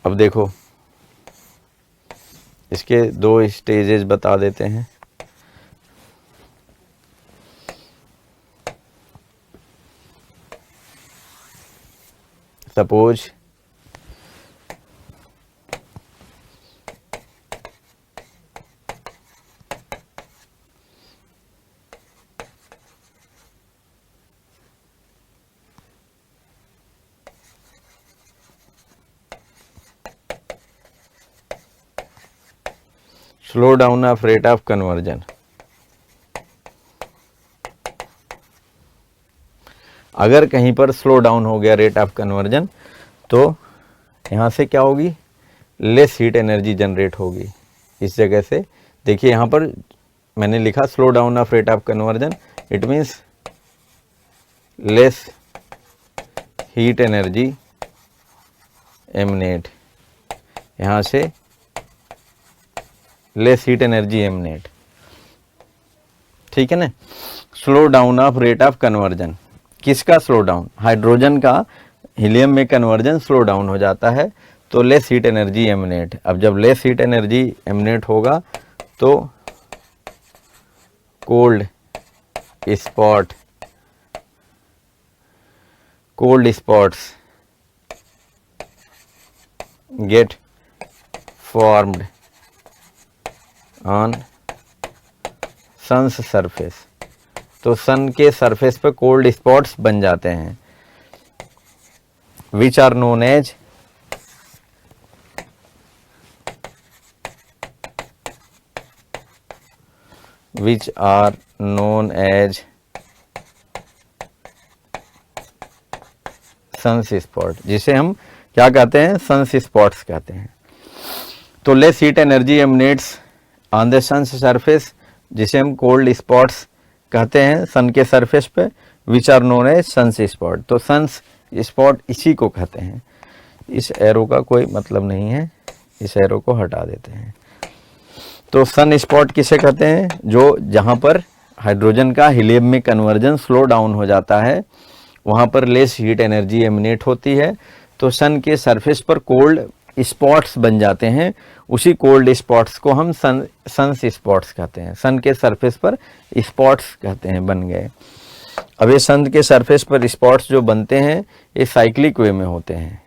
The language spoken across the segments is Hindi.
अब देखो इसके दो स्टेजेस बता देते हैं। Suppose slow down of rate of conversion. अगर कहीं पर स्लो डाउन हो गया रेट ऑफ कन्वर्जन तो यहाँ से क्या होगी, लेस हीट एनर्जी जनरेट होगी। इस जगह से देखिए यहाँ पर मैंने लिखा slow down of rate of conversion, it means less heat energy emanate, यहाँ से लेस हीट एनर्जी एमनेट, ठीक है ना। Slow down of rate of conversion, किसका स्लो डाउन, हाइड्रोजन का हीलियम में कन्वर्जन स्लो डाउन हो जाता है तो लेस हीट एनर्जी एमनेट। अब जब लेस हीट एनर्जी एमनेट होगा तो cold spots get formed on sun's surface. तो सन के सरफेस पे कोल्ड स्पॉट्स बन जाते हैं, which are known as sun's spot, जिसे हम क्या कहते हैं, सन्स स्पॉट्स कहते हैं। तो less heat energy emanates on the sun's surface, जिसे हम कोल्ड स्पॉट्स कहते हैं सन के सरफेस पे, which are known as sun's spot. तो सन्स स्पॉट इसी को कहते हैं। इस एरो का कोई मतलब नहीं है, इस एरो को हटा देते हैं। तो सन स्पॉट किसे कहते हैं, जो जहाँ पर हाइड्रोजन का हीलियम में कन्वर्जन स्लो डाउन हो जाता है, वहाँ पर लेस हीट एनर्जी एमिनेट होती है, तो सन के सरफेस पर कोल्ड स्पॉट्स बन जाते हैं। उसी कोल्ड स्पॉट्स को हम सन्स स्पॉट्स कहते हैं। सन के सरफेस पर स्पॉट्स कहते हैं बन गए। अब ये सन के सरफेस पर स्पॉट्स जो बनते हैं ये साइक्लिक वे में होते हैं।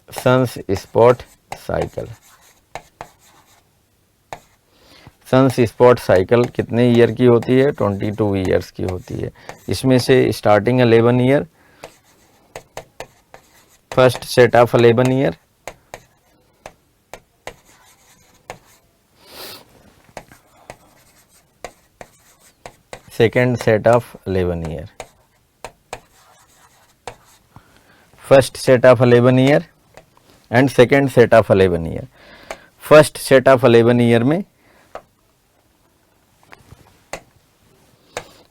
Sun's spot cycle, sun's spot cycle कितने ईयर की होती है, 22 ईयर्स की होती है। इसमें से starting 11 year, first set of 11 year, second set of 11 year, first set of 11 year and second set of 11 year. First set of 11 year में,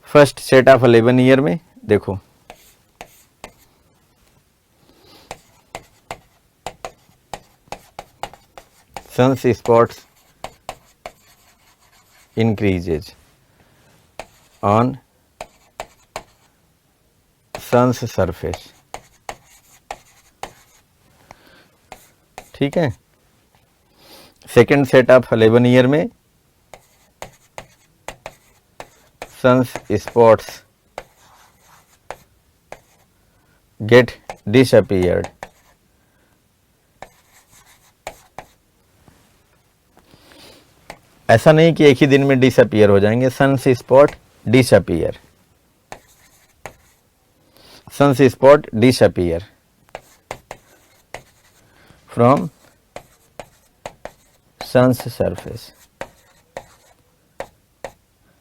फर्स्ट सेट ऑफ 11 ईयर में देखो sun's spots increases on sun's surface, ठीक है। सेकेंड सेट ऑफ 11 ईयर में सन्स स्पॉट्स गेट डिसअपीयर्ड, ऐसा नहीं कि एक ही दिन में डिसअपीयर हो जाएंगे। Sun's spot disappear, sun's spot disappear from sun's surface,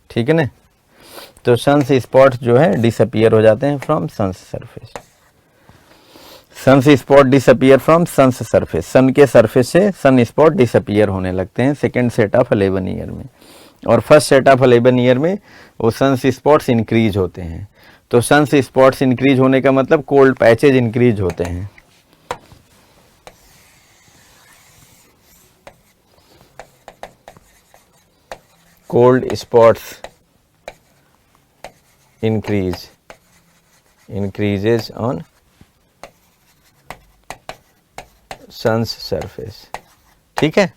ठीक है ना। तो सन्स स्पॉट जो है डिसअपीयर हो जाते हैं from sun's surface. Sun's spot disappear from sun's surface, sun के सरफेस से सन स्पॉट डिसअपीयर होने लगते हैं सेकेंड सेट ऑफ 11 ईयर में। और फर्स्ट सेट ऑफ 11 ईयर में वो सन्स स्पॉट्स इंक्रीज होते हैं। तो सन्स स्पॉट्स इंक्रीज होने का मतलब कोल्ड पैचेज इंक्रीज होते हैं। Cold spots increase increases on sun's surface. ठीक है,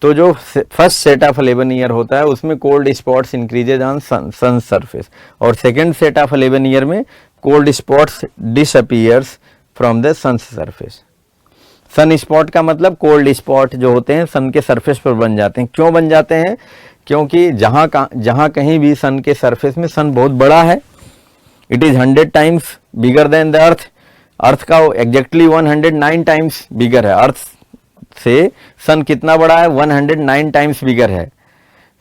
तो जो फर्स्ट सेट ऑफ 11 ईयर होता है उसमें cold spots increases on sun surface, और सेकेंड सेट ऑफ 11 ईयर में cold spots disappears from the sun surface. Sun spot का मतलब कोल्ड स्पॉट जो होते हैं सन के सरफेस पर बन जाते हैं। क्यों बन जाते हैं? क्योंकि जहाँ कहीं भी सन के सरफेस में सन बहुत बड़ा है, it is 100 times bigger than the earth. Earth का एग्जैक्टली 109 टाइम्स बिगर है। अर्थ से सन कितना बड़ा है? 109 टाइम्स बिगर है।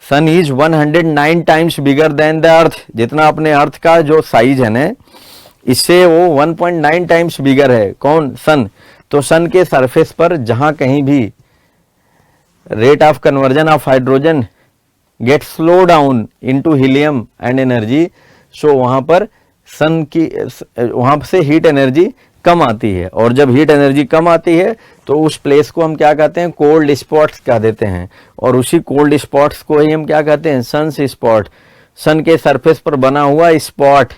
Sun is 109 times bigger than the earth. जितना अपने अर्थ का जो साइज है ना, इससे वो 1.9 टाइम्स बिगर है। कौन? सन। तो सन के सरफेस पर जहां कहीं भी rate of conversion of hydrogen get slow down into helium and energy, so वहां पर सन की वहां से हीट एनर्जी कम आती है, और जब हीट एनर्जी कम आती है तो उस प्लेस को हम क्या कहते हैं? कोल्ड स्पॉट्स कह देते हैं। और उसी कोल्ड स्पॉट्स को ही हम क्या कहते हैं? Sun's spot. सन के सरफेस पर बना हुआ स्पॉट।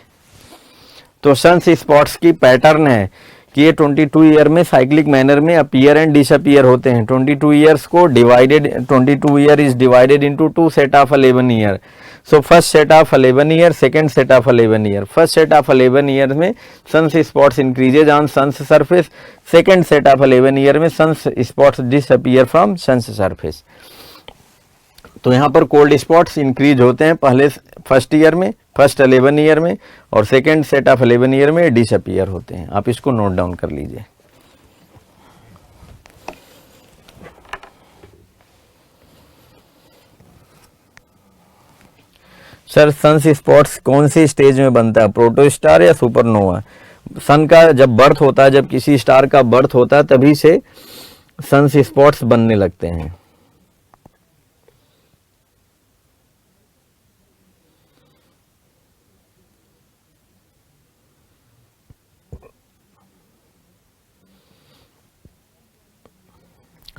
तो सन्स स्पॉट्स की पैटर्न है कि ये 22 ईयर में साइक्लिक मैनर में अपीयर एंड डिसअपीयर होते हैं। 22 ईयर्स को divided, 22 year is divided into 2 set of 11 year. So first set of 11 year, second set of 11 year. First set of 11 year में sun's spots increases on sun's surface, second set of 11 year में sun's spots disappear from sun's surface. तो यहाँ पर कोल्ड स्पॉट्स इंक्रीज होते हैं पहले फर्स्ट ईयर में, फर्स्ट 11 ईयर में, और सेकेंड सेट ऑफ 11 ईयर में डिसअपीयर होते हैं। आप इसको नोट डाउन कर लीजिए। सर सन्स स्पॉट्स कौन सी स्टेज में बनता है? प्रोटोस्टार या सुपरनोवा? सन का जब बर्थ होता है, जब किसी स्टार का बर्थ होता है, तभी से सन्स स्पॉट्स बनने लगते हैं।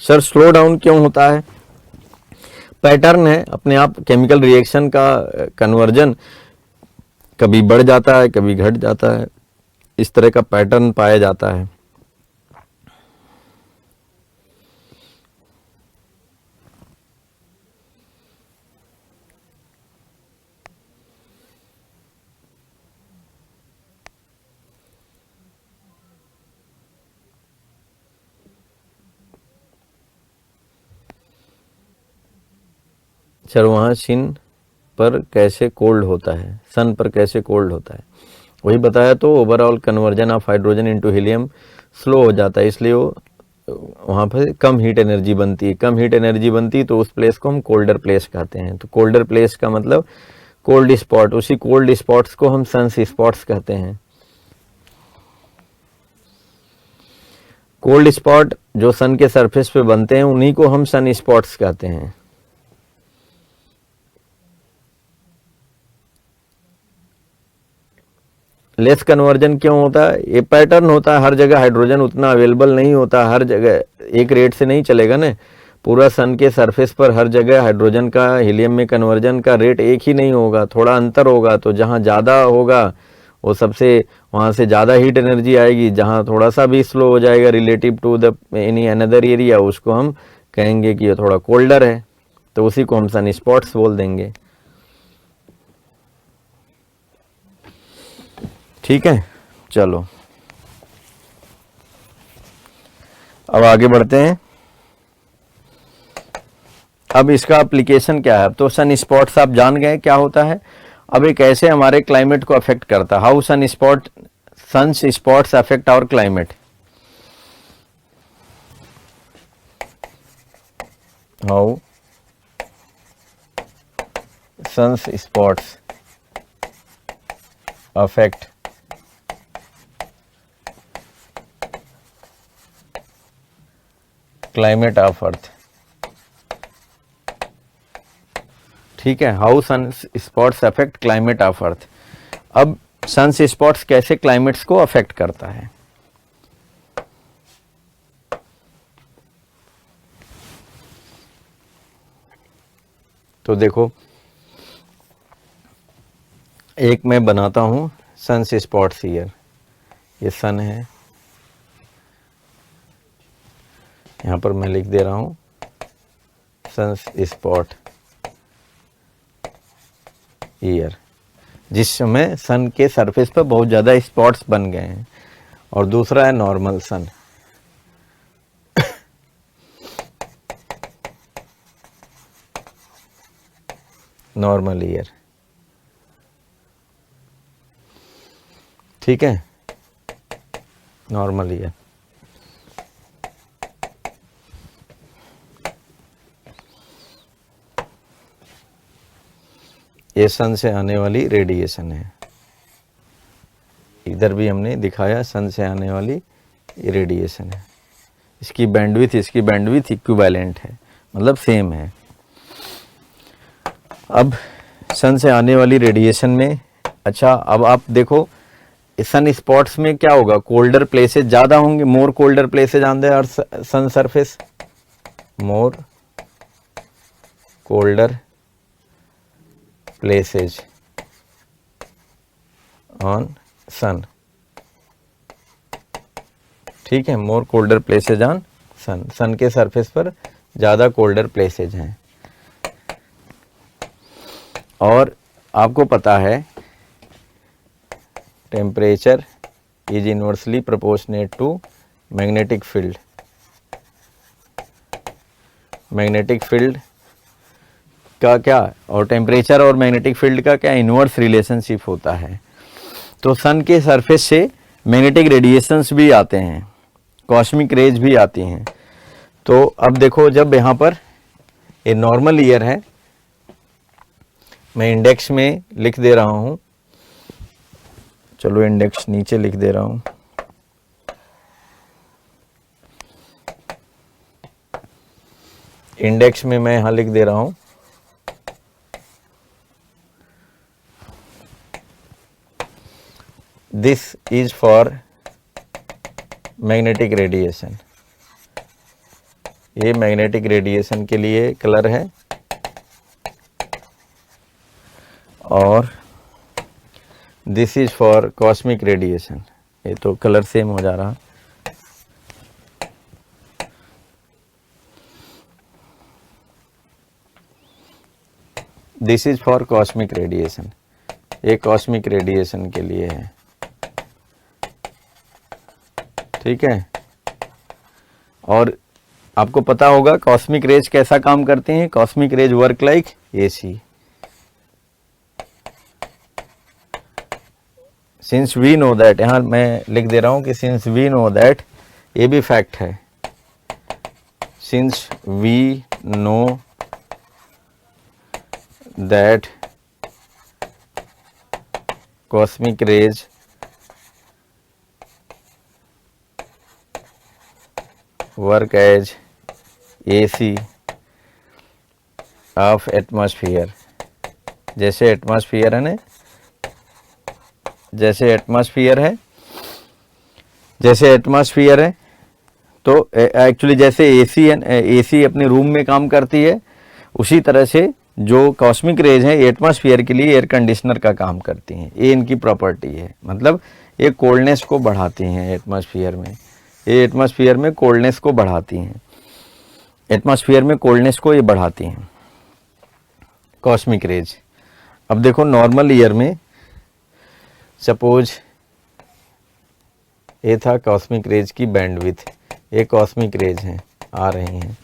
सर स्लो डाउन क्यों होता है? पैटर्न है अपने आप, केमिकल रिएक्शन का कन्वर्जन कभी बढ़ जाता है, कभी घट जाता है, इस तरह का पैटर्न पाया जाता है। सर वहाँ सन पर कैसे कोल्ड होता है? सन पर कैसे कोल्ड होता है? वही बताया तो, overall conversion of hydrogen into helium slow हो जाता है, इसलिए वो वहाँ पर कम हीट एनर्जी बनती है। कम हीट एनर्जी बनती है तो उस प्लेस को हम कोल्डर प्लेस कहते हैं। तो कोल्डर प्लेस का मतलब कोल्ड स्पॉट। उसी कोल्ड स्पॉट्स को हम सन्स स्पॉट्स कहते हैं। कोल्ड स्पॉट जो सन के सरफेस पे बनते हैं उन्हीं को हम सन स्पॉट्स कहते हैं। लेस कन्वर्जन क्यों होता है? ये पैटर्न होता है, हर जगह हाइड्रोजन उतना अवेलेबल नहीं होता, हर जगह एक रेट से नहीं चलेगा ना। पूरा सन के सरफेस पर हर जगह हाइड्रोजन का हीलियम में कन्वर्जन का रेट एक ही नहीं होगा, थोड़ा अंतर होगा। तो जहाँ ज़्यादा होगा वो सबसे वहाँ से ज़्यादा हीट एनर्जी आएगी, जहाँ थोड़ा सा भी स्लो हो जाएगा relative to the any another area, उसको हम कहेंगे कि ये थोड़ा कोल्डर है, तो उसी को हम सन स्पॉट्स बोल देंगे। ठीक है, चलो अब आगे बढ़ते हैं। अब इसका एप्लीकेशन क्या है? अब तो सन स्पॉट्स आप जान गए क्या होता है। अब ये कैसे हमारे क्लाइमेट को अफेक्ट करता है? How sun spots affect our climate. How sun spots affect climate of earth. ठीक है, how sun spots affect climate of earth. अब सन स्पॉट्स कैसे क्लाइमेट्स को अफेक्ट करता है? तो देखो, एक मैं बनाता हूं सन्स स्पॉट्स हियर, ये सन है, यहाँ पर मैं लिख दे रहा हूँ सन्स स्पॉट हियर, जिस समय सन के सरफेस पर बहुत ज़्यादा स्पॉट्स बन गए हैं। और दूसरा है नॉर्मल सन, नॉर्मल ईयर, ठीक है, नॉर्मल ईयर। ये सन से आने वाली रेडिएशन है, इधर भी हमने दिखाया सन से आने वाली रेडिएशन है। इसकी बैंडविथ इक्विवेलेंट है, मतलब सेम है। अब सन से आने वाली रेडिएशन में, अच्छा अब आप देखो सन स्पॉट्स में क्या होगा, कोल्डर प्लेसेस ज़्यादा होंगे, more colder places on the earth sun surface, more colder places on sun, ठीक है, more colder places on sun, sun के सरफेस पर ज़्यादा कोल्डर प्लेसेज हैं। और आपको पता है temperature is inversely proportionate to magnetic field, magnetic field का क्या, और टेम्परेचर और मैग्नेटिक फील्ड का क्या इनवर्स रिलेशनशिप होता है। तो सन के सरफेस से मैग्नेटिक रेडिएशंस भी आते हैं, कॉस्मिक रेज भी आती हैं। तो अब देखो जब यहाँ पर ये नॉर्मल ईयर है, मैं इंडेक्स में लिख दे रहा हूँ, चलो इंडेक्स नीचे लिख दे रहा हूँ, इंडेक्स में मैं यहाँ लिख दे रहा हूँ this is for magnetic radiation, ये मैग्नेटिक रेडिएशन के लिए कलर है, और this is for cosmic radiation, ये तो कलर सेम हो जा रहा, this is for cosmic radiation, ये कॉस्मिक रेडिएशन के लिए है, ठीक है। और आपको पता होगा कॉस्मिक रेज कैसा काम करते हैं, cosmic rays work like AC, since we know that, यहाँ मैं लिख दे रहा हूँ कि सिंस वी नो दैट, ये भी फैक्ट है, since we know that cosmic rays work as AC of atmosphere, जैसे एटमॉस्फेयर है ना, जैसे एटमॉस्फेयर है, जैसे एटमॉस्फेयर है, तो एक्चुअली जैसे एसी अपने रूम में काम करती है, उसी तरह से जो कॉस्मिक रेज हैं एटमॉस्फेयर के लिए एयर कंडीशनर का काम करती हैं। ये इनकी प्रॉपर्टी है, मतलब ये कोल्डनेस को बढ़ाती हैं एटमॉस्फेयर में, ये एटमॉस्फेयर में कोल्डनेस को बढ़ाती हैं, एटमॉस्फेयर में कोल्डनेस को ये बढ़ाती हैं कॉस्मिक रेज। अब देखो नॉर्मल ईयर में सपोज ये था कॉस्मिक रेज की बैंडविड्थ, ये कॉस्मिक रेज हैं आ रही हैं,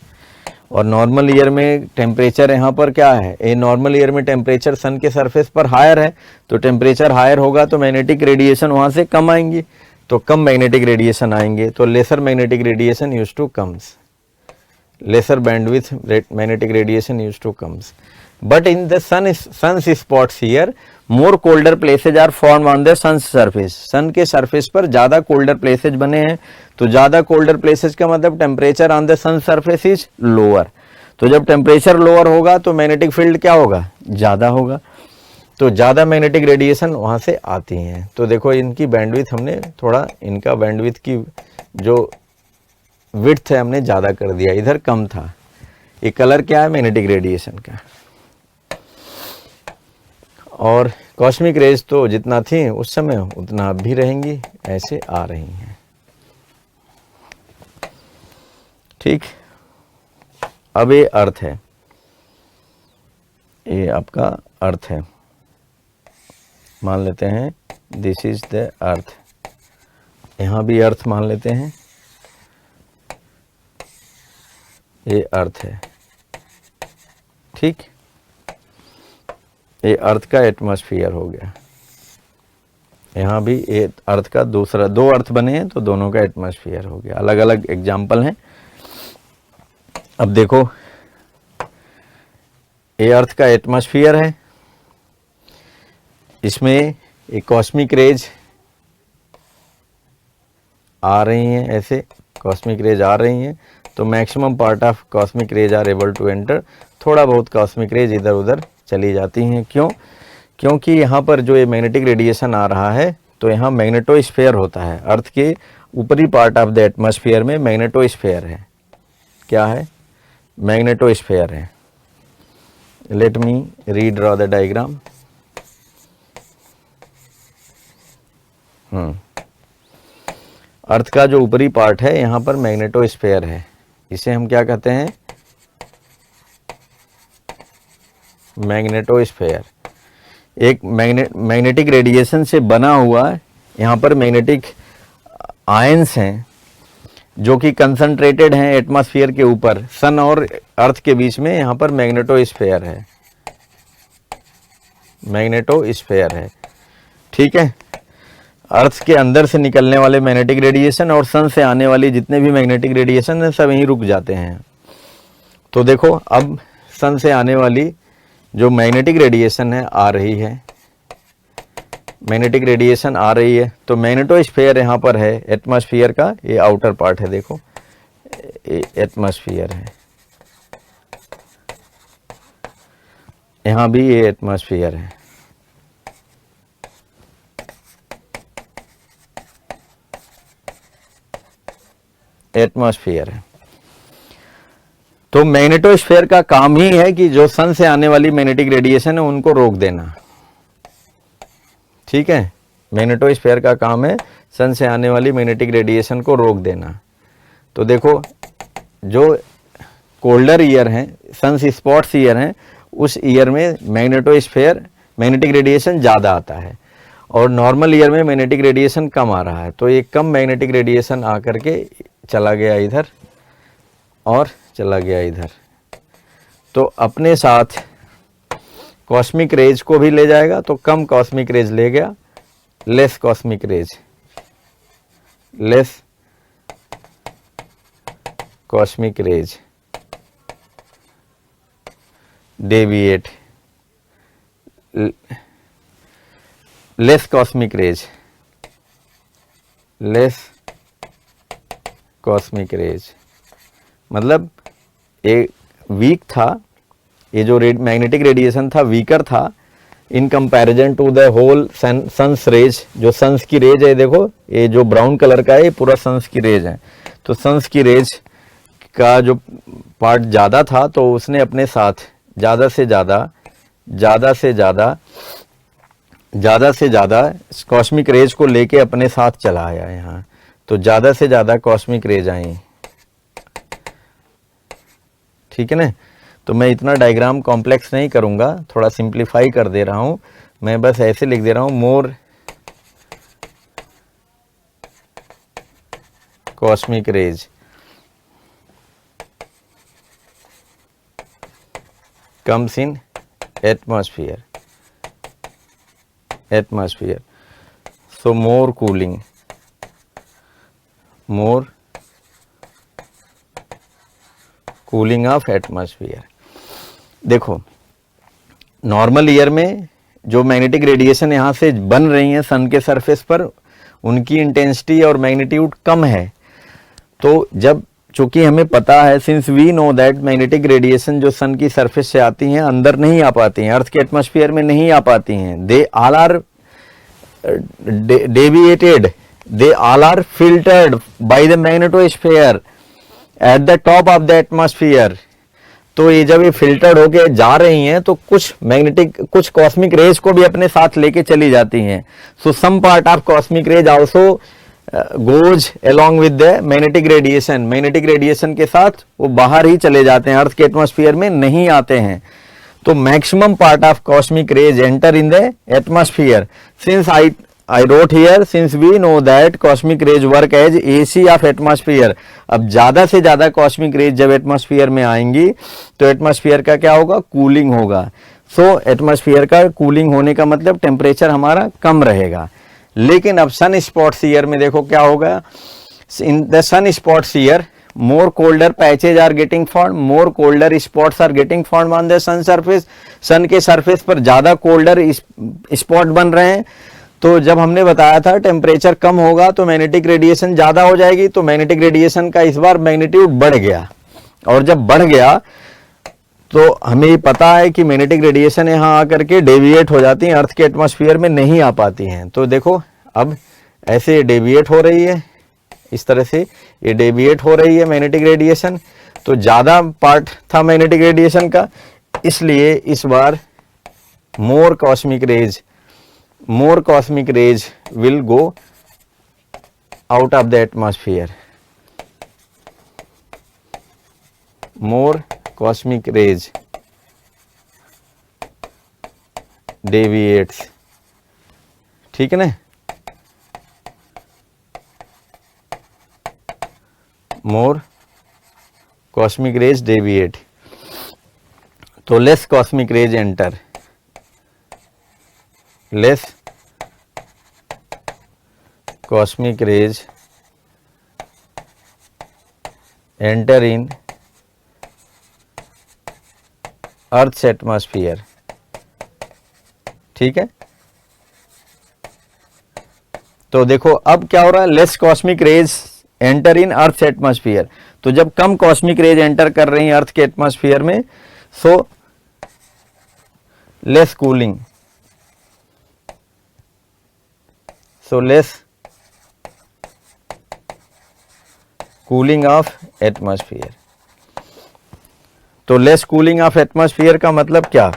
और नॉर्मल ईयर में टेम्परेचर यहाँ पर क्या है, ये नॉर्मल ईयर में टेम्परेचर सन के सरफेस पर हायर है, तो टेम्परेचर हायर होगा तो मैग्नेटिक रेडिएशन वहाँ से कम आएंगी, तो कम मैग्नेटिक रेडिएशन आएंगे, तो lesser magnetic radiation use to comes, lesser bandwidth magnetic radiation use to comes. But in the sun's spots here, more colder places are formed on the sun's surface. सन के सरफेस पर ज़्यादा कोल्डर प्लेसेज बने हैं, तो ज़्यादा कोल्डर प्लेसेज का मतलब temperature on the sun surface is lower, तो जब टेम्परेचर लोअर होगा तो मैग्नेटिक फील्ड क्या होगा, ज़्यादा होगा, तो ज़्यादा मैग्नेटिक रेडिएशन वहाँ से आती हैं। तो देखो इनकी बैंडविड्थ हमने थोड़ा, इनका बैंडविड्थ की जो विड्थ है हमने ज़्यादा कर दिया, इधर कम था। ये कलर क्या है, मैग्नेटिक रेडिएशन का। और कॉस्मिक रेज तो जितना थी उस समय उतना अब भी रहेंगी, ऐसे आ रही हैं। ठीक, अब ये अर्थ है, ये आपका अर्थ है, मान लेते हैं दिस इज द अर्थ, यहाँ भी अर्थ मान लेते हैं, ये अर्थ है। ठीक, ये अर्थ का एटमॉस्फेयर हो गया, यहाँ भी ये अर्थ का दूसरा, दो अर्थ बने हैं तो दोनों का एटमॉस्फेयर हो गया। अलग अलग एग्जाम्पल हैं। अब देखो, ये अर्थ का एटमॉस्फेयर है, इसमें एक कॉस्मिक रेज आ रही हैं, ऐसे कॉस्मिक रेज आ रही हैं, तो maximum part of cosmic rays are able to enter. थोड़ा बहुत कॉस्मिक रेज इधर उधर चली जाती हैं। क्यों? क्योंकि यहाँ पर जो ये मैग्नेटिक रेडिएशन आ रहा है, तो यहाँ मैग्नेटोस्फीयर होता है। अर्थ के ऊपरी पार्ट ऑफ द एटमॉस्फेयर में मैग्नेटोस्फीयर है। क्या है? मैग्नेटोस्फीयर है। Let me redraw the diagram. Earth का जो ऊपरी पार्ट है यहाँ पर मैग्नेटोस्फीयर है, इसे हम क्या कहते हैं? मैग्नेटोस्फीयर। एक मैग्नेटिक रेडिएशन से बना हुआ यहाँ पर मैग्नेटिक आयंस हैं जो कि कंसंट्रेटेड हैं एटमॉस्फेयर के ऊपर। सन और अर्थ के बीच में यहाँ पर मैग्नेटोस्फीयर है, मैग्नेटोस्फीयर है। ठीक है, अर्थ के अंदर से निकलने वाले मैग्नेटिक रेडिएशन और सन से आने वाली जितने भी मैग्नेटिक रेडिएशन है सब यहीं रुक जाते हैं। तो देखो, अब सन से आने वाली जो मैग्नेटिक रेडिएशन है आ रही है, मैग्नेटिक रेडिएशन आ रही है, तो मैग्नेटोस्फीयर यहाँ पर है एटमॉस्फेयर का, ये आउटर पार्ट है। देखो, ये एटमॉस्फेयर है, यहाँ भी ये एटमॉस्फेयर है। एटमॉस्फेयर है। तो मैग्नेटोस्फीयर का काम ही है कि जो सन से आने वाली मैग्नेटिक रेडिएशन है उनको रोक देना। ठीक है, मैग्नेटोस्फीयर का काम है सन से आने वाली मैग्नेटिक रेडिएशन को रोक देना। तो देखो, जो कोल्डर ईयर हैं, सन स्पॉट्स ईयर हैं, उस ईयर में मैग्नेटोस्फीयर मैग्नेटिक रेडिएशन ज़्यादा आता है और नॉर्मल ईयर में मैग्नेटिक रेडिएशन कम आ रहा है। तो ये कम मैग्नेटिक रेडिएशन आकर के चला गया इधर और चला गया इधर, तो अपने साथ कॉस्मिक रेज को भी ले जाएगा। तो कम कॉस्मिक रेज ले गया, less cosmic raise, less cosmic rays deviate, less cosmic raise, less cosmic raise, मतलब एक वीक था, ये जो मैग्नेटिक रेडिएशन था वीकर था in comparison to the whole sun's rays. जो सन्स की रेज है, देखो ये जो ब्राउन कलर का है ये पूरा सन्स की रेज है। तो सन्स की रेज का जो पार्ट ज़्यादा था, तो उसने अपने साथ ज़्यादा से ज़्यादा कॉस्मिक रेज को लेके अपने साथ चला आया यहाँ। तो ज़्यादा से ज़्यादा कॉस्मिक रेज आई। ठीक है ना? तो मैं इतना डायग्राम कॉम्प्लेक्स नहीं करूँगा, थोड़ा सिंप्लीफाई कर दे रहा हूँ। मैं बस ऐसे लिख दे रहा हूँ, more cosmic rays comes in atmosphere. So more cooling, more cooling of atmosphere. देखो, नॉर्मल ईयर में जो मैग्नेटिक रेडिएशन यहाँ से बन रही हैं सन के सरफेस पर, उनकी इंटेंसिटी और मैग्नीट्यूड कम है। तो जब, चूंकि हमें पता है, since we know that magnetic radiation जो सन की सरफेस से आती हैं अंदर नहीं आ पाती हैं, अर्थ के एटमॉस्फेयर में नहीं आ पाती हैं। They all are deviated, they all are filtered by the magnetosphere at the top of the atmosphere. तो ये जब ये फिल्टर्ड होके जा रही हैं तो कुछ कॉस्मिक रेज को भी अपने साथ लेके चली जाती हैं. So some part of cosmic rays also goes along with the magnetic radiation. Magnetic radiation के साथ वो बाहर ही चले जाते हैं, अर्थ के एटमॉस्फेयर में नहीं आते हैं. तो maximum part of cosmic rays enter in the atmosphere. Since I wrote here, since we know that cosmic rays work as AC of atmosphere. अब ज्यादा से ज्यादा कॉस्मिक रेज जब एटमॉस्फेयर में आएंगी तो एटमॉस्फेयर का क्या होगा, कूलिंग होगा. सो एटमॉस्फेयर का कूलिंग होने का मतलब टेम्परेचर हमारा कम रहेगा. लेकिन अब सन स्पॉट्स ईयर में देखो क्या होगा. In the sun spots year more colder patches are getting formed, more colder spots are getting formed on the sun surface. सन के सरफेस पर ज्यादा कोल्डर स्पॉट बन रहे हैं. तो जब हमने बताया था टेम्परेचर कम होगा तो मैग्नेटिक रेडिएशन ज्यादा हो जाएगी, तो मैग्नेटिक रेडिएशन का इस बार मैग्नीट्यूड बढ़ गया. और जब बढ़ गया तो हमें पता है कि मैग्नेटिक रेडिएशन यहाँ आकर के डेविएट हो जाती है, अर्थ के एटमॉस्फेयर में नहीं आ पाती हैं. तो देखो अब ऐसे डेविएट हो रही है, इस तरह से ये डेविएट हो रही है मैग्नेटिक रेडिएशन. तो ज्यादा पार्ट था मैग्नेटिक रेडिएशन का, इसलिए इस बार more cosmic rays will go out of the atmosphere. More cosmic rays deviates. ठीक है ना. More cosmic rays deviate. तो less cosmic rays enter, less cosmic rays enter in earth atmosphere. ठीक है. तो देखो अब क्या हो रहा है, less cosmic rays enter in earth atmosphere. तो जब कम कॉस्मिक रेज एंटर कर रही हैं अर्थ के एटमॉस्फेयर में, so less cooling, so less cooling of atmosphere. तो लेस कूलिंग ऑफ एटमॉस्फेयर का मतलब क्या,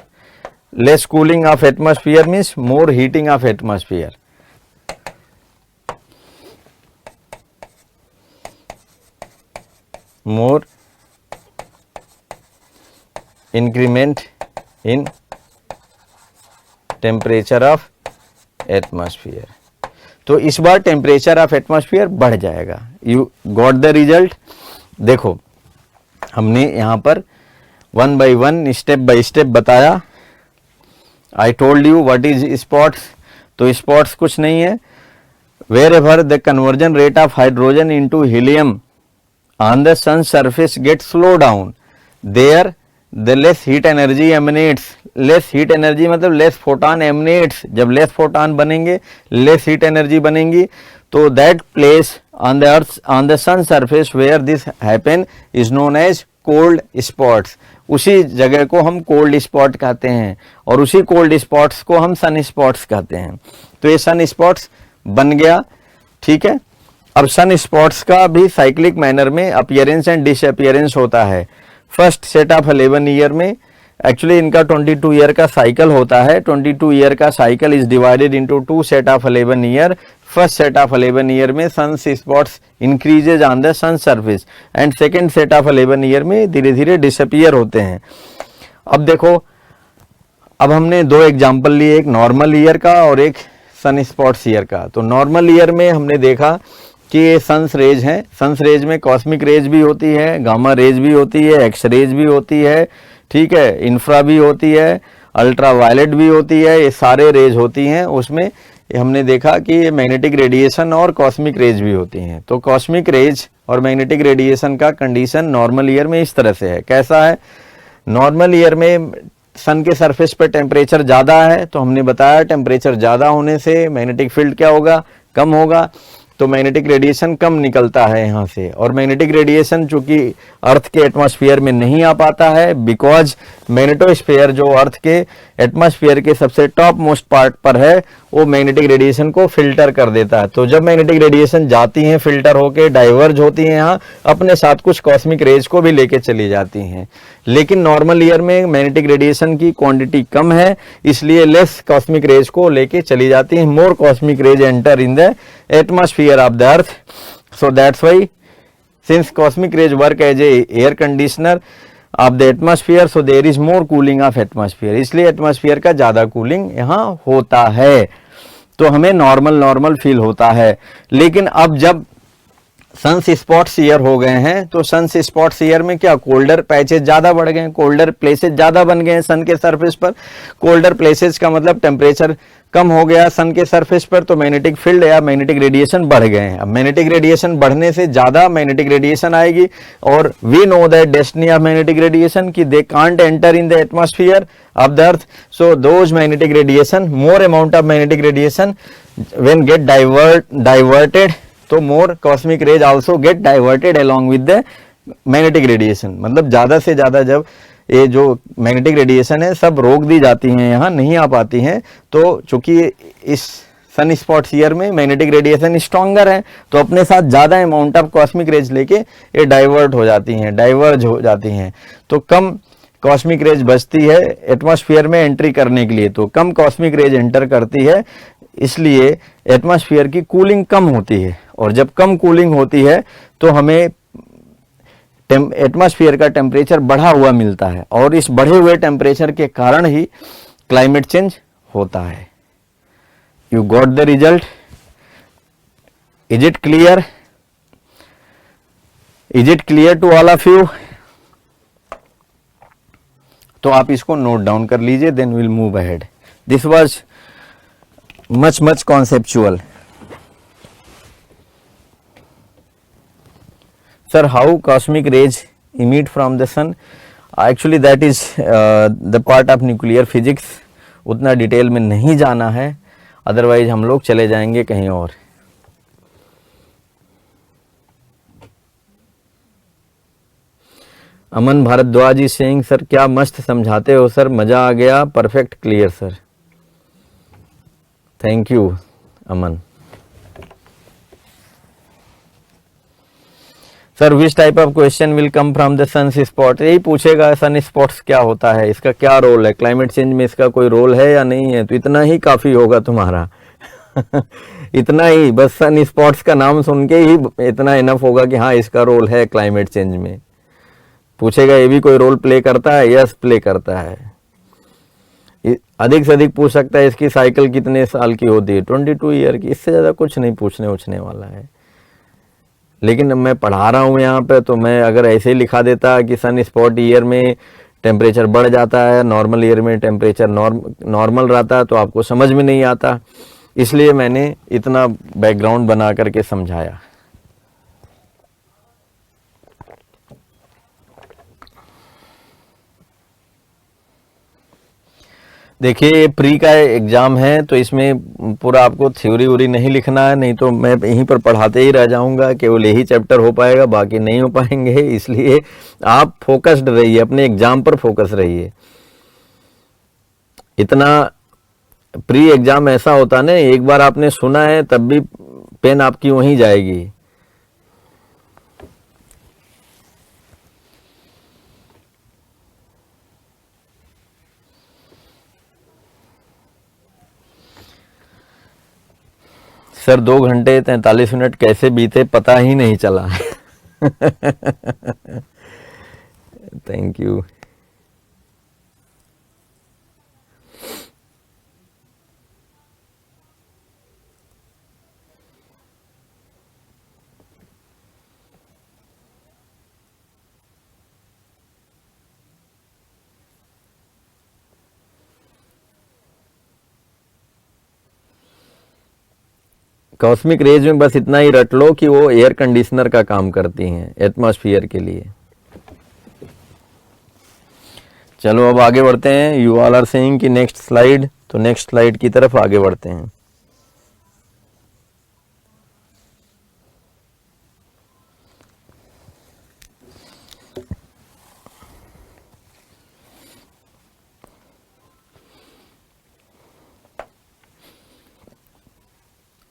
less cooling of atmosphere means more heating of atmosphere. more increment in temperature of atmosphere. तो इस बार टेम्परेचर ऑफ एटमॉस्फेयर बढ़ जाएगा. You got the result. देखो हमने यहां पर one by one step by step बताया. I told you what is spots. तो स्पॉट्स कुछ नहीं है, wherever the conversion rate of hydrogen into helium on the sun's surface gets slow down, there the less heat energy emanates. less heat energy मतलब less photon emanates. जब less photon बनेंगे, less heat energy बनेंगी, तो that place on the earth, on the sun surface where this happen is known as cold spots. उसी जगह को हम cold spot कहते हैं और उसी cold spots को हम sun spots कहते हैं. तो ये sun spots बन गया. ठीक है. अब सन स्पॉट्स का भी साइक्लिक मैनर में अपीयरेंस एंड डिसअपीयरेंस होता है. फर्स्ट सेट ऑफ 11 ईयर में, एक्चुअली इनका 22 ईयर का साइकिल होता है. 22 ईयर का cycle is divided into 2 set of 11 year. First set of 11 year में sun spots increases on the sun surface and second set of 11 year में धीरे धीरे डिसअपीयर होते हैं. अब देखो, अब हमने दो एग्जाम्पल लिए, एक नॉर्मल ईयर का और एक सन स्पॉट्स ईयर का. तो नॉर्मल ईयर में हमने देखा कि ये सन्स रेज हैं. सन्स रेज में कॉस्मिक रेज भी होती है, गामा रेज भी होती है, एक्स रेज भी होती है. ठीक है. इंफ्रा भी होती है, अल्ट्रा वायलेट भी होती है. ये सारे रेज होती हैं. उसमें हमने देखा कि ये मैग्नेटिक रेडिएशन और कॉस्मिक रेज भी होती हैं. तो कॉस्मिक रेज और मैग्नेटिक रेडिएशन का कंडीशन नॉर्मल ईयर में इस तरह से है. कैसा है, नॉर्मल ईयर में सन के सरफेस पे टेम्परेचर ज़्यादा है, तो हमने बताया टेम्परेचर ज़्यादा होने से मैग्नेटिक फील्ड क्या होगा, कम होगा. तो मैग्नेटिक रेडिएशन कम निकलता है यहाँ से. और मैग्नेटिक रेडिएशन चूंकि अर्थ के एटमॉस्फेयर में नहीं आ पाता है, बिकॉज मैग्नेटोस्फेयर जो अर्थ के एटमॉस्फेयर के सबसे टॉप मोस्ट पार्ट पर है, वो मैग्नेटिक रेडिएशन को फिल्टर कर देता है। तो जब मैग्नेटिक रेडिएशन जाती हैं फिल्टर होके डाइवर्ज होती हैं, यहाँ अपने साथ कुछ कॉस्मिक रेज को भी लेके चली जाती हैं। लेकिन नॉर्मल ईयर में मैग्नेटिक रेडिएशन की क्वांटिटी कम है, इसलिए लेस कॉस्मिक रेज को लेके चली जाती हैं। More cosmic rays enter in the atmosphere of the earth, so that's why since cosmic rays work as a air conditioner of the atmosphere, so there is more cooling of atmosphere, इसलिए एटमॉस्फेयर का ज़्यादा कूलिंग यहाँ होता है, तो हमें नॉर्मल फील होता है। लेकिन अब जब सन स्पॉट्स ईयर हो गए हैं, तो सन स्पॉट्स ईयर में क्या कोल्डर पैचेज ज़्यादा बढ़ गए हैं, कोल्डर प्लेसेज ज़्यादा बन गए हैं सन के सरफेस पर। कोल्डर प्लेसेज का मतलब टेम्परेचर कम हो गया सन के सरफेस पर, तो मैग्नेटिक फील्ड या मैग्नेटिक रेडिएशन बढ़ गए हैं। अब मैग्नेटिक रेडिएशन बढ़ने से ज़्यादा मैग्नेटिक रेडिएशन आएगी, और we know that destiny of magnetic radiation कि they can't enter in the atmosphere of the earth, so those magnetic radiation, more amount of magnetic radiation when get diverted, तो more cosmic rays also get diverted along with the magnetic radiation. मतलब ज़्यादा से ज़्यादा जब ये जो मैग्नेटिक रेडिएशन है सब रोक दी जाती हैं, यहाँ नहीं आ पाती हैं, तो चूंकि इस सन स्पॉट्स ईयर में मैग्नेटिक रेडिएशन स्ट्रॉन्गर है, तो अपने साथ ज़्यादा अमाउंट ऑफ कॉस्मिक रेज लेके ये डाइवर्ट हो जाती हैं, डाइवर्ज हो जाती हैं, तो कम कॉस्मिक रेज बचती है एटमॉस्फेयर में एंट्री करने के लिए, तो कम कॉस्मिक रेज एंटर करती है, इसलिए एटमॉस्फेयर की कूलिंग कम होती है। और जब कम कूलिंग होती है तो हमें एटमॉस्फेयर का टेम्परेचर बढ़ा हुआ मिलता है, और इस बढ़े हुए टेम्परेचर के कारण ही क्लाइमेट चेंज होता है। You got the result? Is it clear? Is it clear to all of you? तो आप इसको नोट डाउन कर लीजिए, then will move ahead. This was much conceptual. Sir, how cosmic rays emit from the sun? Actually that is the part of nuclear physics, उतना डिटेल में नहीं जाना है, अदरवाइज हम लोग चले जाएंगे कहीं और। अमन भारद्वाज जी सेइंग, सर क्या मस्त समझाते हो सर, मज़ा आ गया, perfect clear sir. Thank you Aman. Sir which type of question will come from the sun spot? यही पूछेगा सन स्पॉट्स क्या होता है, इसका क्या रोल है, क्लाइमेट चेंज में इसका कोई रोल है या नहीं है, तो इतना ही काफ़ी होगा तुम्हारा इतना ही, बस सन स्पॉट्स का नाम सुन के ही इतना इनफ होगा कि हाँ इसका रोल है क्लाइमेट चेंज में। पूछेगा ये भी कोई रोल प्ले करता है? यस प्ले करता है। अधिक से अधिक पूछ सकता है इसकी साइकिल कितने साल की होती है, 22 ईयर की, इससे ज़्यादा कुछ नहीं पूछने वाला है। लेकिन मैं पढ़ा रहा हूँ यहाँ पे, तो मैं अगर ऐसे ही लिखा देता कि सन स्पॉट ईयर में टेम्परेचर बढ़ जाता है, नॉर्मल ईयर में टेम्परेचर नॉर्मल रहता है, तो आपको समझ में नहीं आता, इसलिए मैंने इतना बैकग्राउंड बना करके समझाया। देखिए प्री का एग्ज़ाम है, तो इसमें पूरा आपको थ्योरी व्योरी नहीं लिखना है, नहीं तो मैं यहीं पर पढ़ाते ही रह जाऊंगा, केवल यही चैप्टर हो पाएगा, बाकी नहीं हो पाएंगे। इसलिए आप फोकस्ड रहिए, अपने एग्ज़ाम पर फोकस रहिए। इतना प्री एग्ज़ाम ऐसा होता ना, एक बार आपने सुना है तब भी पेन आपकी वहीं जाएगी। सर 2 घंटे 43 मिनट कैसे बीते पता ही नहीं चला थैंक यू। कॉस्मिक रेज में बस इतना ही रट लो कि वो एयर कंडीशनर का काम करती हैं एटमॉस्फेयर के लिए। चलो अब आगे बढ़ते हैं। यू ऑल आर सेइंग कि नेक्स्ट स्लाइड, तो नेक्स्ट स्लाइड की तरफ आगे बढ़ते हैं।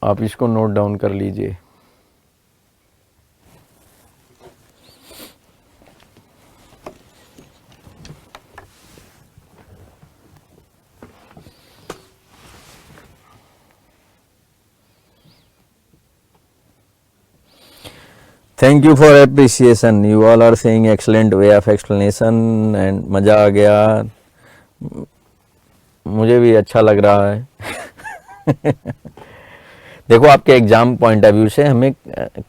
आप इसको नोट डाउन कर लीजिए। Thank you for appreciation, you all are saying excellent way of explanation and मज़ा आ गया, मुझे भी अच्छा लग रहा है। देखो आपके एग्ज़ाम पॉइंट ऑफ व्यू से हमें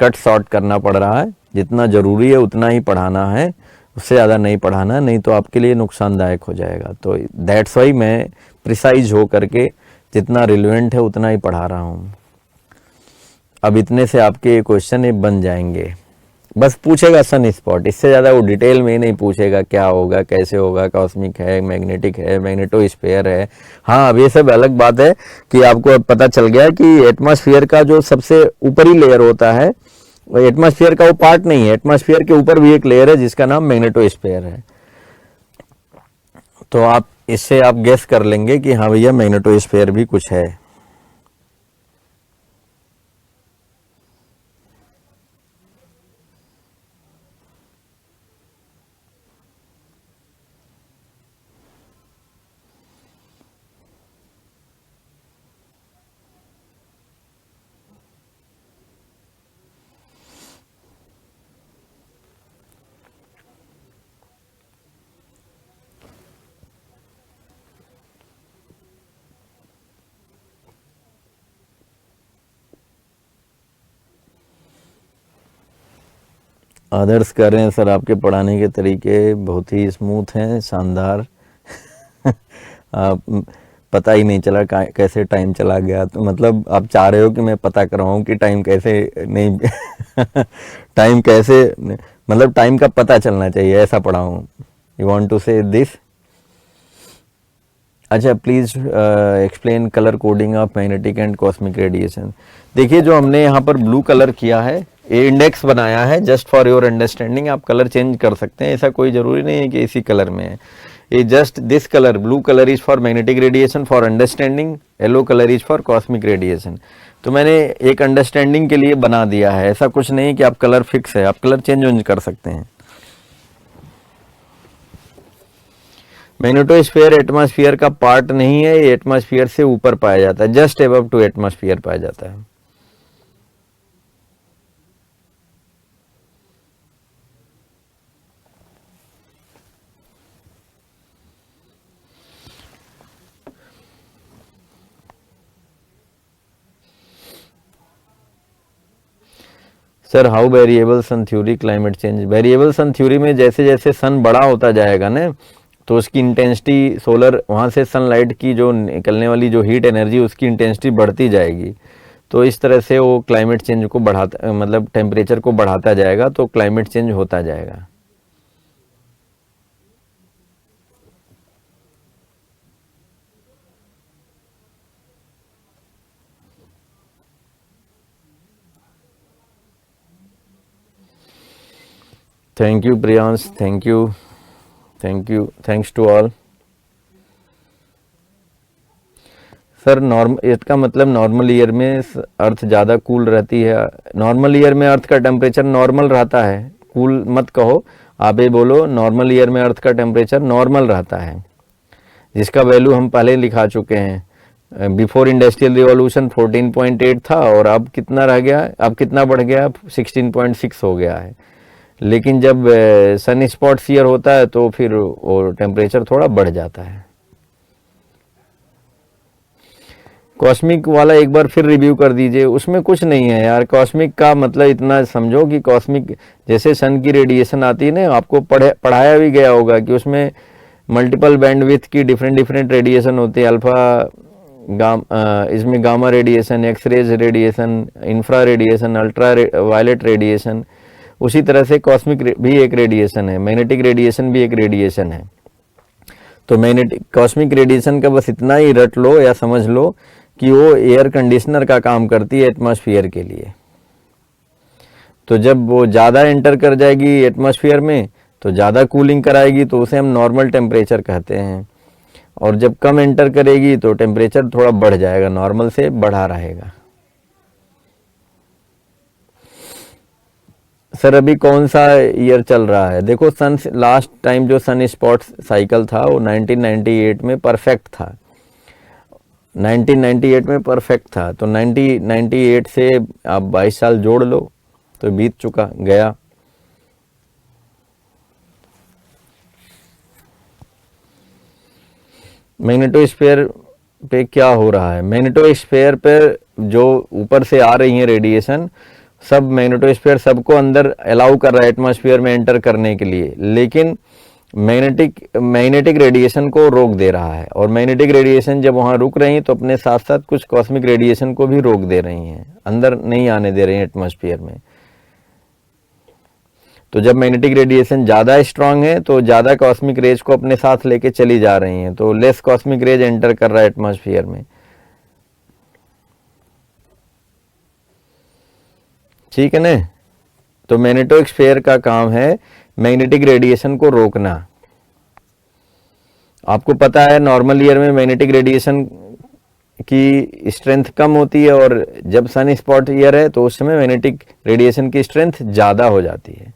कट शॉर्ट करना पड़ रहा है, जितना ज़रूरी है उतना ही पढ़ाना है, उससे ज़्यादा नहीं पढ़ाना, नहीं तो आपके लिए नुकसानदायक हो जाएगा। तो दैट्स वाई मैं प्रिसाइज हो करके जितना रिलेवेंट है उतना ही पढ़ा रहा हूँ। अब इतने से आपके क्वेश्चन बन जाएंगे। बस पूछेगा सन स्पॉट, इससे ज़्यादा वो डिटेल में ही नहीं पूछेगा क्या होगा, कैसे होगा, कॉस्मिक है, मैग्नेटिक है, मैग्नेटोस्फीयर है। हाँ, अब ये सब अलग बात है कि आपको अब पता चल गया कि एटमॉस्फेयर का जो सबसे ऊपरी लेयर होता है, वो एटमॉस्फेयर का वो पार्ट नहीं है, एटमॉस्फेयर के ऊपर भी एक लेयर है जिसका नाम मैग्नेटोस्फीयर है। तो आप इससे आप गेस कर लेंगे कि हाँ भैया मैग्नेटोस्फीयर भी कुछ है। आदर्श कर रहे हैं सर, आपके पढ़ाने के तरीके बहुत ही स्मूथ हैं, शानदार। आप पता ही नहीं चला कैसे टाइम चला गया। तो मतलब आप चाह रहे हो कि मैं पता करवाऊँ कि टाइम कैसे नहीं टाइम कैसे, मतलब टाइम का पता चलना चाहिए, ऐसा पढ़ाऊँ। यू वांट टू से दिस? अच्छा, please explain colour coding of magnetic and cosmic radiation. देखिए जो हमने यहाँ पर ब्लू कलर किया है, ये इंडेक्स बनाया है जस्ट फॉर योर अंडरस्टैंडिंग। आप कलर चेंज कर सकते हैं, ऐसा कोई ज़रूरी नहीं है कि इसी कलर में है। ये just this colour, blue colour is for magnetic radiation for understanding, yellow colour is for cosmic radiation. तो मैंने एक अंडरस्टैंडिंग के लिए बना दिया है, ऐसा कुछ नहीं कि आप कलर फिक्स है, आप कलर चेंज कर सकते हैं। मैग्नेटोस्फीयर एटमॉस्फेयर का पार्ट नहीं है, ये एटमॉस्फेयर से ऊपर पाया जाता है, जस्ट अबव टू एटमॉस्फेयर पाया जाता है। Sir how variable sun theory climate change? Variable sun theory में जैसे जैसे सन बड़ा होता जाएगा ना, तो उसकी इंटेंसिटी, सोलर वहाँ से सनलाइट की जो निकलने वाली जो हीट एनर्जी, उसकी इंटेंसिटी बढ़ती जाएगी। तो इस तरह से वो क्लाइमेट चेंज को बढ़ाता, मतलब टेम्परेचर को बढ़ाता जाएगा, तो क्लाइमेट चेंज होता जाएगा। Thank you Priyansh, thank you, thanks to all. Sir इसका मतलब नॉर्मल ईयर में अर्थ ज़्यादा कूल रहती है। नॉर्मल ईयर में अर्थ का टेम्परेचर नॉर्मल रहता है, कूल मत कहो, आप ये बोलो नॉर्मल ईयर में अर्थ का टेम्परेचर नॉर्मल रहता है, जिसका वैल्यू हम पहले लिखा चुके हैं। बिफोर इंडस्ट्रियल रिवॉल्यूशन 14.8 था, और अब कितना रह गया, अब कितना बढ़ गया, 16.6 हो गया है। लेकिन जब सन स्पॉट्स ईयर होता है तो फिर वो टेम्परेचर थोड़ा बढ़ जाता है। कॉस्मिक वाला एक बार फिर रिव्यू कर दीजिए, उसमें कुछ नहीं है यार। कॉस्मिक का मतलब इतना समझो कि कॉस्मिक जैसे सन की रेडिएशन आती है ना, आपको पढ़ाया भी गया होगा कि उसमें मल्टीपल बैंडविड्थ की डिफरेंट रेडिएशन होती है। अल्फा इसमें gamma radiation, x rays radiation, infra radiation, ultra violet radiation. उसी तरह से कॉस्मिक भी एक रेडिएशन है, मैग्नेटिक रेडिएशन भी एक रेडिएशन है। तो मैग्नेटिक कॉस्मिक रेडिएशन का बस इतना ही रट लो या समझ लो कि वो एयर कंडीशनर का काम करती है एटमॉस्फेयर के लिए। तो जब वो ज़्यादा एंटर कर जाएगी एटमॉस्फेयर में तो ज़्यादा कूलिंग कराएगी, तो उसे हम नॉर्मल टेम्परेचर कहते हैं। और जब कम एंटर करेगी तो टेम्परेचर थोड़ा बढ़ जाएगा, नॉर्मल से बढ़ा रहेगा। सर अभी कौन सा ईयर चल रहा है? देखो सन लास्ट टाइम जो सन स्पॉट साइकिल था वो 1998 में परफेक्ट था। 1998 में परफेक्ट था, तो 1998 से आप 22 साल जोड़ लो तो बीत चुका गया। मैग्नेटोस्फीयर पे क्या हो रहा है? मैग्नेटोस्फीयर पर जो ऊपर से आ रही है रेडिएशन, सब मैग्नेटोस्फीयर सबको अंदर अलाउ कर रहा है एटमॉस्फेयर में एंटर करने के लिए, लेकिन मैग्नेटिक रेडिएशन को रोक दे रहा है। और मैग्नेटिक रेडिएशन जब वहाँ रुक रही तो अपने साथ साथ कुछ कॉस्मिक रेडिएशन को भी रोक दे रही हैं, अंदर नहीं आने दे रही हैं एटमॉस्फेयर में। तो जब मैग्नेटिक रेडिएशन ज़्यादा स्ट्रांग है तो ज़्यादा कॉस्मिक रेज को अपने साथ लेके चली जा रही हैं, तो लेस कॉस्मिक रेज एंटर कर रहा है एटमॉस्फेयर में। ठीक है ना? तो मैग्नेटोस्फीयर का काम है मैग्नेटिक रेडिएशन को रोकना। आपको पता है नॉर्मल ईयर में मैग्नेटिक रेडिएशन की स्ट्रेंथ कम होती है, और जब सन स्पॉट ईयर है तो उस समय मैग्नेटिक रेडिएशन की स्ट्रेंथ ज़्यादा हो जाती है।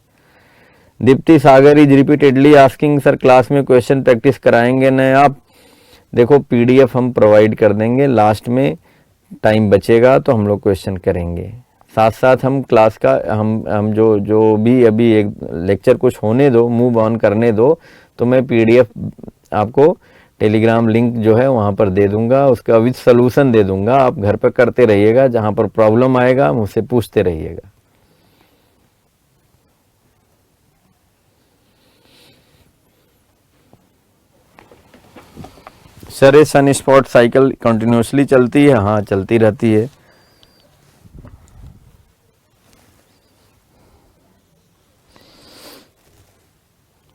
Dipti Sagar is repeatedly asking sir class में क्वेश्चन प्रैक्टिस कराएंगे न आप? देखो पीडीएफ हम प्रोवाइड कर देंगे, लास्ट में टाइम बचेगा तो हम लोग क्वेश्चन करेंगे। साथ साथ हम क्लास का हम जो भी अभी एक लेक्चर कुछ होने दो, मूव ऑन करने दो, तो मैं पीडीएफ आपको टेलीग्राम लिंक जो है वहाँ पर दे दूंगा, उसका विद सलूशन दे दूंगा। आप घर पर करते रहिएगा, जहाँ पर प्रॉब्लम आएगा मुझसे पूछते रहिएगा। सर ये सन स्पॉट साइकिल कंटिन्यूसली चलती है? हाँ चलती रहती है।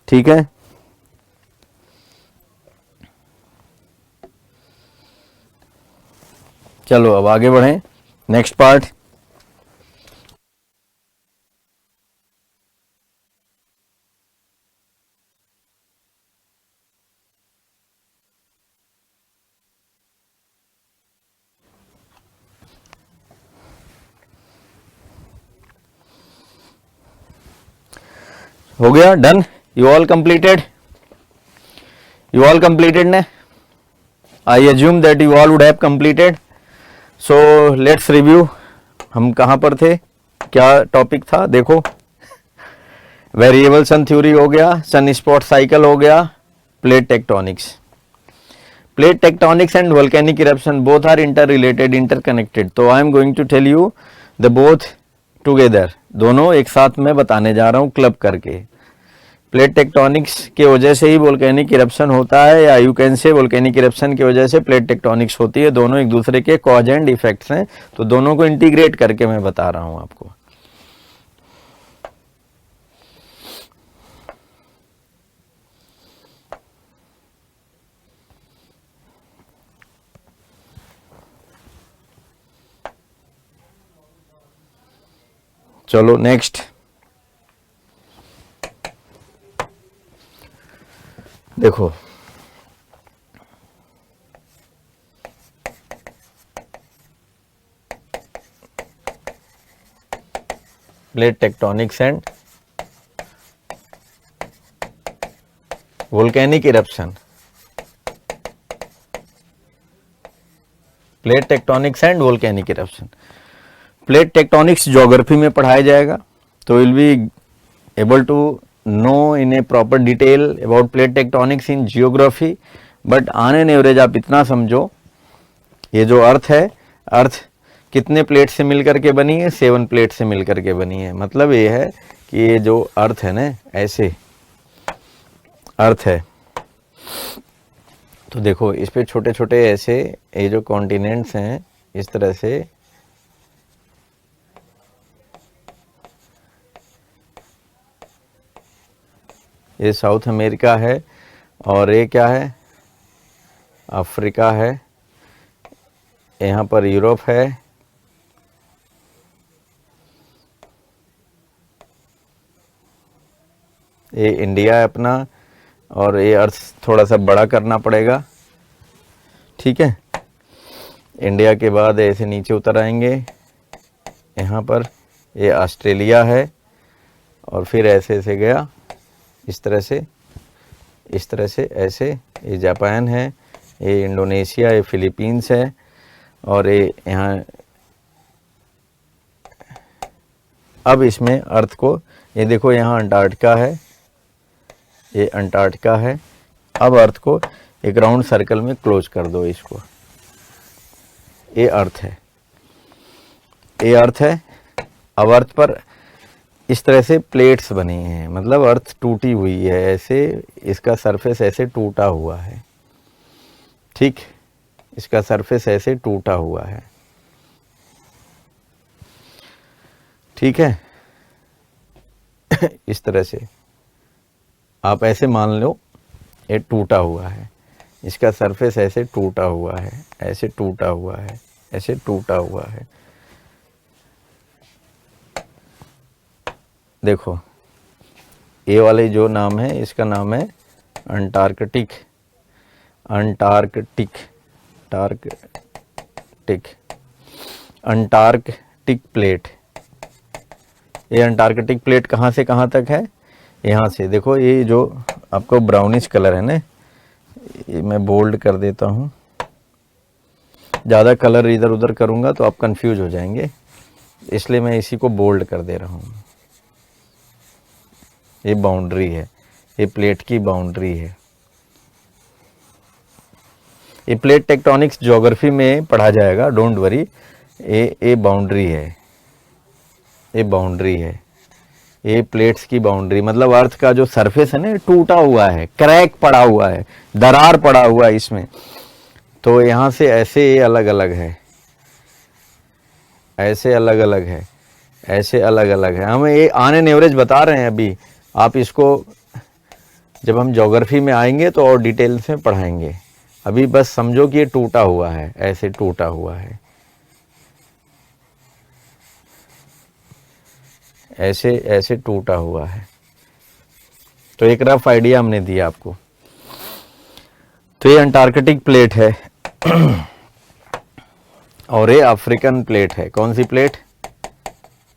ठीक है, चलो अब आगे बढ़ें। Next part. हो गया done? You all completed? You all completed ने? I assume that you all would have completed. So let's review. हम कहाँ पर थे, क्या टॉपिक था? देखो वेरिएबल सन थ्योरी हो गया, सन स्पॉट साइकिल हो गया, plate tectonics. Plate tectonics and volcanic eruption both are inter related, inter connected. तो I am going to tell you the both together, दोनों एक साथ में बताने जा रहा हूँ क्लब करके। प्लेट टेक्टोनिक्स की वजह से ही वोल्केनिक इरप्शन होता है, या you can say volcanic eruption की वजह से प्लेट टेक्टोनिक्स होती है। दोनों एक दूसरे के कॉज एंड इफेक्ट्स हैं, तो दोनों को इंटीग्रेट करके मैं बता रहा हूं आपको। चलो नेक्स्ट देखो, plate tectonics and volcanic eruption. Plate tectonics and volcanic eruption. Plate tectonics geography में पढ़ाया जाएगा, तो will be able to know in a proper detail about plate tectonics in geography. But on an average आप इतना समझो, ये जो अर्थ है, अर्थ कितने प्लेट से मिलकर के बनी है? 7 प्लेट से मिलकर के बनी है। मतलब ये है कि ये जो अर्थ है ना, ऐसे अर्थ है, तो देखो इस पे छोटे छोटे ऐसे ये जो कॉन्टिनेंट्स हैं, इस तरह से ये साउथ अमेरिका है, और ये क्या है? अफ्रीका है, यहाँ पर यूरोप है, ये इंडिया है अपना, और ये अर्थ थोड़ा सा बड़ा करना पड़ेगा। ठीक है, इंडिया के बाद ऐसे नीचे उतर आएंगे, यहाँ पर ये ऑस्ट्रेलिया है, और फिर ऐसे से गया इस तरह से, इस तरह से ऐसे। ये जापान है, ये इंडोनेशिया, ये फिलीपींस है, और ये यहाँ। अब इसमें अर्थ को, ये देखो यहाँ अंटार्कटिका है, ये अंटार्कटिका है। अब अर्थ को एक राउंड सर्कल में क्लोज कर दो इसको, ये अर्थ है, ये अर्थ है। अब अर्थ पर इस तरह से प्लेट्स बनी हैं, मतलब अर्थ टूटी हुई है, ऐसे इसका सरफेस ऐसे टूटा हुआ है, ठीक, इसका सरफेस ऐसे टूटा हुआ है, ठीक है। इस तरह से आप ऐसे मान लो ये टूटा हुआ है, इसका सरफेस ऐसे टूटा हुआ है, ऐसे टूटा हुआ है, ऐसे टूटा हुआ है। देखो ये वाले जो नाम है, इसका नाम है अंटार्कटिक, अंटार्कटिक, टार्कटिक, अंटार्कटिक प्लेट। ये अंटार्कटिक प्लेट कहाँ से कहाँ तक है? यहाँ से देखो, ये जो आपको ब्राउनिश कलर है ना, ये मैं बोल्ड कर देता हूँ, ज़्यादा कलर इधर उधर करूँगा तो आप कंफ्यूज हो जाएंगे, इसलिए मैं इसी को बोल्ड कर दे रहा हूँ। ये बाउंड्री है, ये प्लेट की बाउंड्री है। ये प्लेट टेक्टोनिक्स ज्योग्राफी में पढ़ा जाएगा, डोंट वरी। ये बाउंड्री है, ये बाउंड्री है, ये प्लेट्स की बाउंड्री, मतलब अर्थ का जो सरफेस है ना, टूटा हुआ है, क्रैक पड़ा हुआ है, दरार पड़ा हुआ है इसमें। तो यहाँ से ऐसे ये अलग अलग है, ऐसे अलग अलग है, ऐसे अलग अलग है। हम ये ऑन एन एवरेज बता रहे हैं अभी, आप इसको जब हम ज्योग्राफी में आएंगे तो और डिटेल में पढ़ाएंगे। अभी बस समझो कि ये टूटा हुआ है, ऐसे टूटा हुआ है, ऐसे ऐसे टूटा हुआ है। तो एक रफ आइडिया हमने दिया आपको। तो ये अंटार्कटिक प्लेट है और ये अफ्रीकन प्लेट है। कौन सी प्लेट?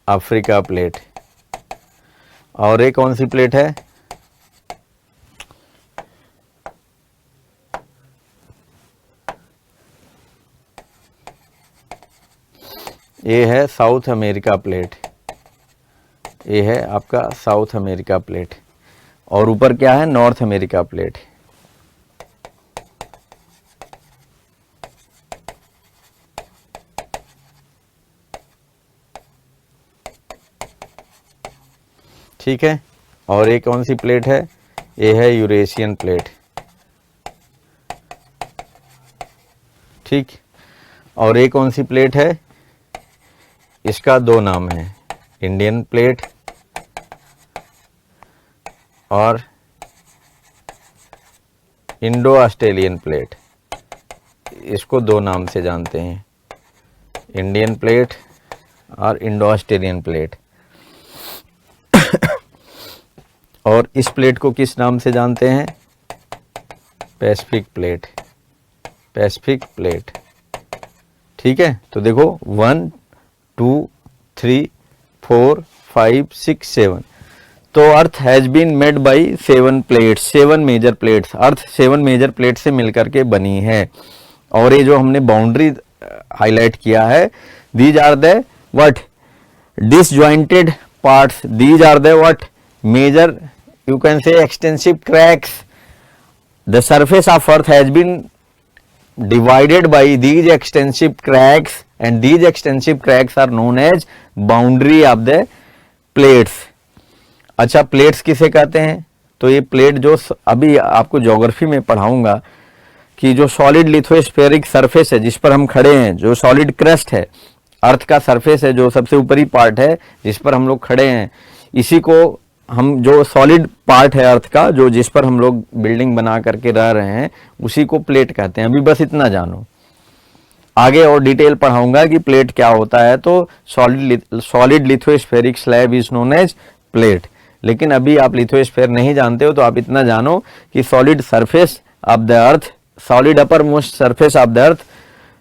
Africa plate. और ये कौन सी प्लेट है? ये है साउथ अमेरिका प्लेट, ये है आपका साउथ अमेरिका प्लेट। और ऊपर क्या है? North America plate. ठीक है। और ये कौन सी प्लेट है? ये है यूरेशियन प्लेट। ठीक। और ये कौन सी प्लेट है? इसका दो नाम है, इंडियन प्लेट और इंडो ऑस्ट्रेलियन प्लेट। इसको दो नाम से जानते हैं, इंडियन प्लेट और इंडो ऑस्ट्रेलियन प्लेट। और इस प्लेट को किस नाम से जानते हैं? Pacific plate, Pacific plate. ठीक है। तो देखो 1 2 3 4 5 6 7। तो earth has been made by 7 plates, 7 major plates. Earth 7 major plate से मिलकर के बनी है। और ये जो हमने बाउंड्री हाईलाइट किया है, these are the what? Disjointed parts. These are the what? Major, you can say extensive cracks. The surface of earth has been divided by these extensive cracks and these extensive cracks are known as boundary of the plates. अच्छा, प्लेट्स किसे कहते हैं? तो ये प्लेट जो अभी आपको ज्योग्राफी में पढ़ाऊंगा कि जो सॉलिड लिथोस्फेरिक सरफेस है जिस पर हम खड़े हैं, जो सॉलिड क्रस्ट है, अर्थ का सरफेस है, जो सबसे ऊपरी पार्ट है जिस पर हम लोग खड़े हैं, इसी को हम, जो सॉलिड पार्ट है अर्थ का, जो जिस पर हम लोग बिल्डिंग बना करके रह रहे हैं, उसी को प्लेट कहते हैं। अभी बस इतना जानो, आगे और डिटेल पढ़ाऊंगा कि प्लेट क्या होता है। तो solid lithospheric slab is known as plate. लेकिन अभी आप लिथोस्फेयर नहीं जानते हो, तो आप इतना जानो कि solid surface of the earth, solid upper most surface of the earth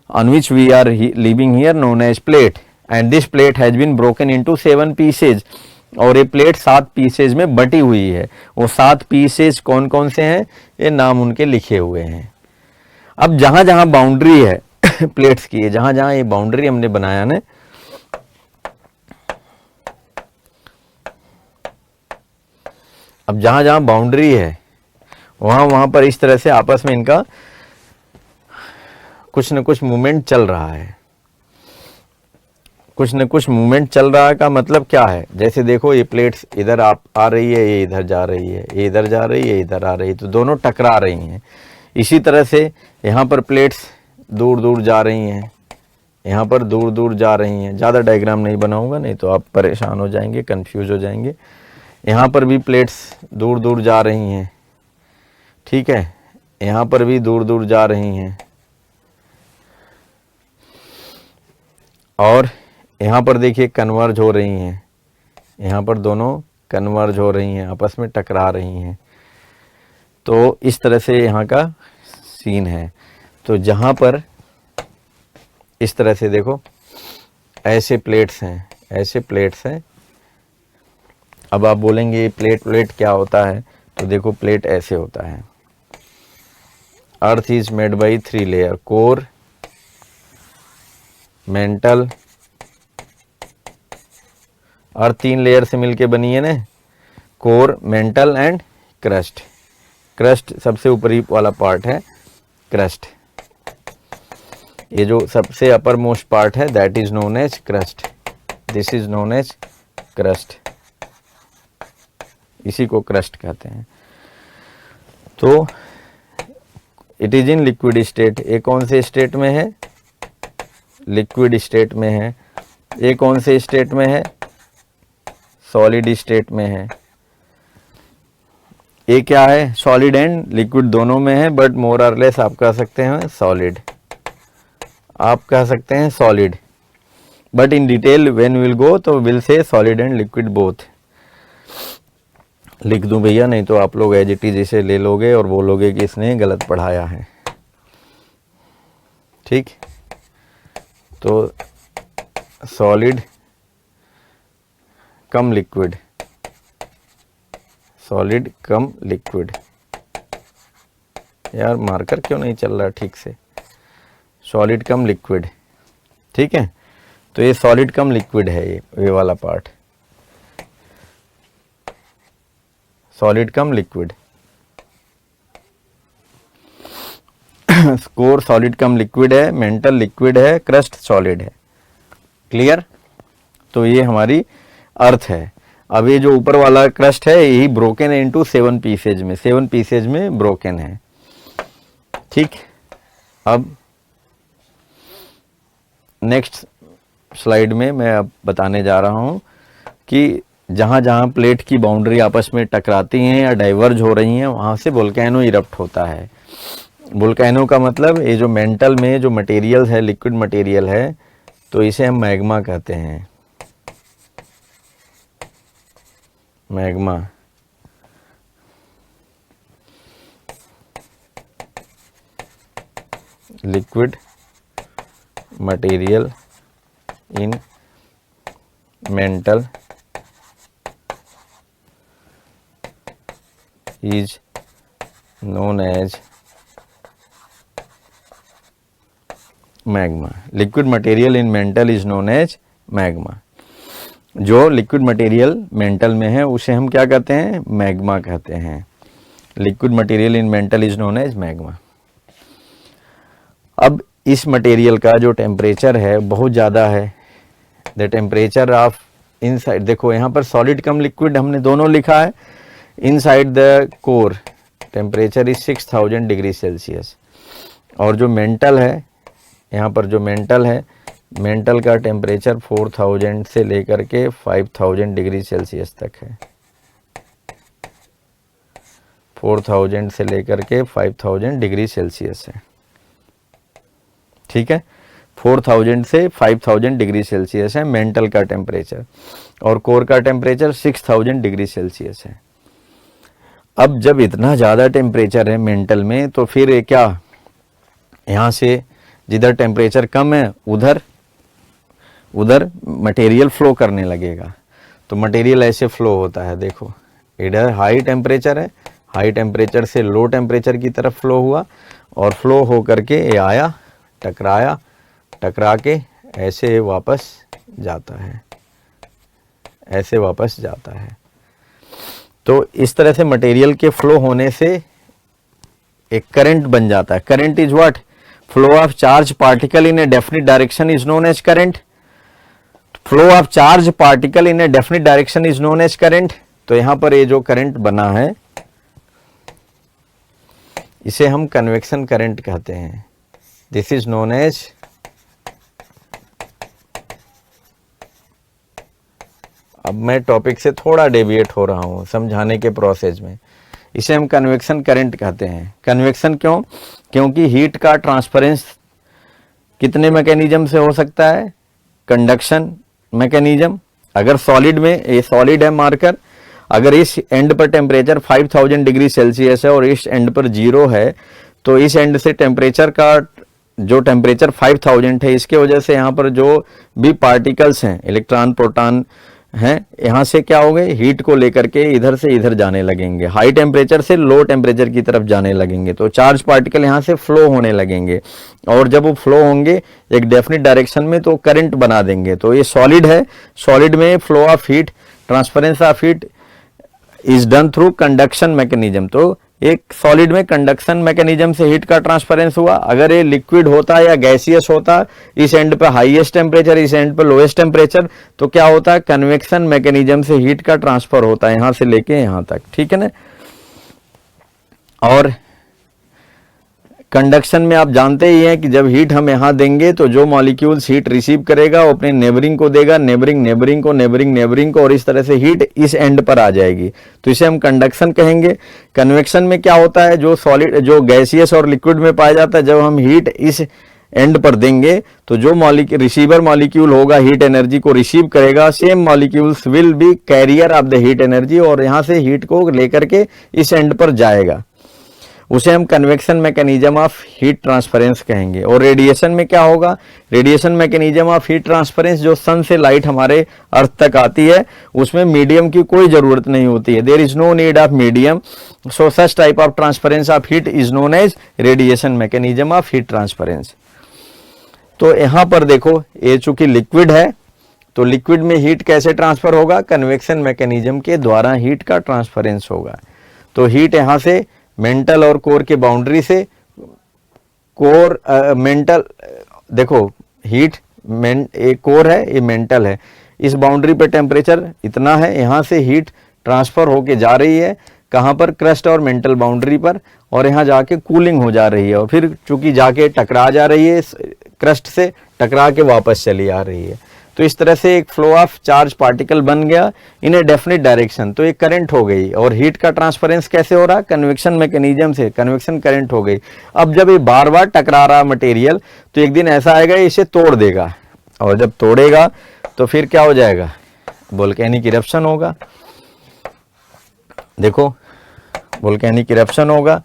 on which we are living here known as plate, and this plate has been broken into 7 pieces. और ये प्लेट 7 पीसेज में बटी हुई है। वो 7 पीसेज कौन कौन से हैं, ये नाम उनके लिखे हुए हैं। अब जहां जहां बाउंड्री है प्लेट्स की, जहां जहां ये बाउंड्री हमने बनाया ना, अब जहां जहां बाउंड्री है वहां वहां पर इस तरह से आपस में इनका कुछ न कुछ मूवमेंट चल रहा है। कुछ न कुछ मूवमेंट चल रहा है का मतलब क्या है, जैसे देखो ये प्लेट्स इधर आप आ रही है, ये इधर जा रही है, ये इधर जा रही है, ये इधर आ रही है, तो दोनों टकरा रही हैं। इसी तरह से यहाँ पर प्लेट्स दूर दूर जा रही हैं, यहाँ पर दूर दूर जा रही हैं। ज़्यादा डायग्राम नहीं बनाऊंगा, नहीं तो आप परेशान हो जाएंगे, कंफ्यूज हो जाएंगे। यहाँ पर भी प्लेट्स दूर दूर जा रही हैं, ठीक है, यहाँ पर भी दूर दूर जा रही हैं, और यहाँ पर देखिए कन्वर्ज हो रही हैं, यहाँ पर दोनों कन्वर्ज हो रही हैं, आपस में टकरा रही हैं। तो इस तरह से यहाँ का सीन है। तो जहाँ पर इस तरह से देखो ऐसे प्लेट्स हैं, ऐसे प्लेट्स हैं। अब आप बोलेंगे प्लेट क्या होता है, तो देखो प्लेट ऐसे होता है। Earth is made by 3 layer, core, mantle, और 3 लेयर से मिलके बनी है ना, core, mantle and crust. Crust सबसे ऊपरी वाला पार्ट है, क्रस्ट। ये जो सबसे अपर मोस्ट पार्ट है that is known as crust, this is known as crust, इसी को क्रस्ट कहते हैं। तो it is in liquid state, ये कौन से स्टेट में है, लिक्विड स्टेट में है। ये कौन से स्टेट में है, सॉलिड स्टेट में है। ये क्या है, सॉलिड एंड लिक्विड दोनों में है, बट मोर और लेस आप कह सकते हैं सॉलिड, आप कह सकते हैं solid, but in detail when will go तो will say solid and liquid both. लिख दूं भैया, नहीं तो आप लोग एज इट इज इसे ले लोगे और बोलोगे कि इसने गलत पढ़ाया है, ठीक। तो सॉलिड कम लिक्विड, सॉलिड कम लिक्विड। यार मार्कर क्यों नहीं चल रहा ठीक से, सॉलिड कम लिक्विड, ठीक है। तो ये सॉलिड कम लिक्विड है, ये वाला पार्ट सॉलिड कम लिक्विड। कोर सॉलिड कम लिक्विड है, मेंटल लिक्विड है, क्रस्ट सॉलिड है। क्लियर। तो ये हमारी अर्थ है। अब ये जो ऊपर वाला क्रस्ट है यही ब्रोकन है इनटू 7 पीसेज में, 7 पीसेज में ब्रोकन है, ठीक। अब नेक्स्ट स्लाइड में मैं अब बताने जा रहा हूं कि जहां जहां प्लेट की बाउंड्री आपस में टकराती हैं या डाइवर्ज हो रही हैं वहां से वोल्केनो इरप्ट होता है। वोल्केनो का मतलब ये जो मेंटल में जो मटेरियल है, लिक्विड मटेरियल है, तो इसे हम मैग्मा कहते हैं, magma. Liquid material in mental is known as magma. Liquid material in mantle is known as magma. जो लिक्विड मटेरियल मेंटल में है उसे हम क्या कहते हैं, मैग्मा कहते हैं। Liquid material in mantle is known as magma. अब इस मटेरियल का जो टेम्परेचर है बहुत ज़्यादा है। द टेम्परेचर ऑफ इनसाइड, देखो यहाँ पर सॉलिड कम लिक्विड हमने दोनों लिखा है। Inside the core temperature is 6000 degree Celsius, और जो मेंटल है, यहाँ पर जो मेंटल है, मेंटल का टेम्परेचर 4000 से लेकर के 5000 डिग्री सेल्सियस तक है। 4000 से लेकर के 5000 डिग्री सेल्सियस है, ठीक है। 4000 से 5000 डिग्री सेल्सियस है मेंटल का टेम्परेचर, और कोर का टेम्परेचर 6000 डिग्री सेल्सियस है। अब जब इतना ज़्यादा टेम्परेचर है मेंटल में, तो फिर ये क्या, यहाँ से जिधर टेम्परेचर कम है उधर मटेरियल फ्लो करने लगेगा। तो मटेरियल ऐसे फ्लो होता है। देखो इधर हाई टेम्परेचर है, हाई टेम्परेचर से लो टेम्परेचर की तरफ फ्लो हुआ और फ्लो हो करके ये आया, टकराया, टकरा के ऐसे वापस जाता है, ऐसे वापस जाता है। तो इस तरह से मटेरियल के फ्लो होने से एक करंट बन जाता है। Current is what? Flow of charge particle in a definite direction is known as current. Flow of charge particle in a definite direction is known as current. तो यहां पर ये जो करंट बना है इसे हम कन्वेक्शन करंट कहते हैं। दिस इज नोन एज अब मैं टॉपिक से थोड़ा डेविएट हो रहा हूं समझाने के प्रोसेस में। इसे हम कन्वेक्शन करंट कहते हैं। कन्वेक्शन क्यों? क्योंकि हीट का ट्रांसफरेंस कितने मैकेनिज्म से हो सकता है? Conduction mechanism. अगर सॉलिड में, ये सॉलिड है मार्कर, अगर इस एंड पर टेम्परेचर 5000 डिग्री सेल्सियस है और इस एंड पर 0 है, तो इस एंड से टेम्परेचर का जो टेम्परेचर 5000 है, इसके वजह से यहाँ पर जो भी पार्टिकल्स हैं, इलेक्ट्रॉन प्रोटॉन हैं, यहाँ से क्या हो गए, हीट को लेकर के इधर से इधर जाने लगेंगे, हाई टेम्परेचर से लो टेम्परेचर की तरफ जाने लगेंगे। तो चार्ज पार्टिकल यहाँ से फ्लो होने लगेंगे और जब वो फ्लो होंगे एक डेफिनिट डायरेक्शन में तो करंट बना देंगे। तो ये सॉलिड है, सॉलिड में flow of heat, transference of heat is done through conduction mechanism. तो एक सॉलिड में कंडक्शन मैकेनिज्म से हीट का ट्रांसफरेंस हुआ। अगर ये लिक्विड होता या गैसियस होता, इस एंड पे हाईएस्ट टेम्परेचर, इस एंड पे लोएस्ट टेम्परेचर, तो क्या होता है, कन्वेक्शन मैकेनिज्म से हीट का ट्रांसफर होता है यहां से लेके यहां तक, ठीक है ना। और कंडक्शन में आप जानते ही हैं कि जब हीट हम यहां देंगे तो जो मॉलिक्यूल्स हीट रिसीव करेगा वो अपने नेबरिंग को देगा, नेबरिंग नेबरिंग को, नेबरिंग नेबरिंग को, और इस तरह से हीट इस एंड पर आ जाएगी। तो इसे हम कंडक्शन कहेंगे। कन्वेक्शन में क्या होता है, जो सॉलिड, जो गैसियस और लिक्विड में पाया जाता है, जब हम हीट इस एंड पर देंगे तो जो रिसीवर मॉलिक्यूल होगा हीट एनर्जी को रिसीव करेगा, same molecules will be carrier of the heat energy और यहां से हीट को लेकर के इस एंड पर जाएगा। उसे हम convection mechanism of heat transference कहेंगे। और रेडिएशन में क्या होगा, radiation mechanism of heat transference, जो सन से लाइट हमारे अर्थ तक आती है उसमें मीडियम की कोई जरूरत नहीं होती है, there is no need of medium, so such type of transference of heat is known as radiation mechanism of heat transference. तो यहां पर देखो ये चूंकि लिक्विड है तो लिक्विड में हीट कैसे ट्रांसफर होगा, कन्वेक्शन मैकेनिज्म के द्वारा हीट का ट्रांसफरेंस होगा। तो हीट यहां से मेंटल और कोर के बाउंड्री से, कोर मेंटल, देखो हीट एक कोर है, ये मेंटल है, इस बाउंड्री पे टेम्परेचर इतना है, यहां से हीट ट्रांसफर होके जा रही है कहां पर, क्रस्ट और मेंटल बाउंड्री पर, और यहां जाके कूलिंग हो जा रही है और फिर चूंकि जाके टकरा जा रही है क्रस्ट से, टकरा के वापस चली आ रही है। तो इस तरह से एक फ्लो ऑफ चार्ज पार्टिकल बन गया इन ए डेफिनिट डायरेक्शन, तो एक करंट हो गई। और हीट का ट्रांसफरेंस कैसे हो रहा, कन्वेक्शन मैकेनिज्म से, कन्वेक्शन करंट हो गई। अब जब ये बार बार टकरा रहा मटेरियल तो एक दिन ऐसा आएगा इसे तोड़ देगा, और जब तोड़ेगा तो फिर क्या हो जाएगा, वोल्केनिक इरप्शन होगा। देखो वोल्केनिक इरप्शन होगा,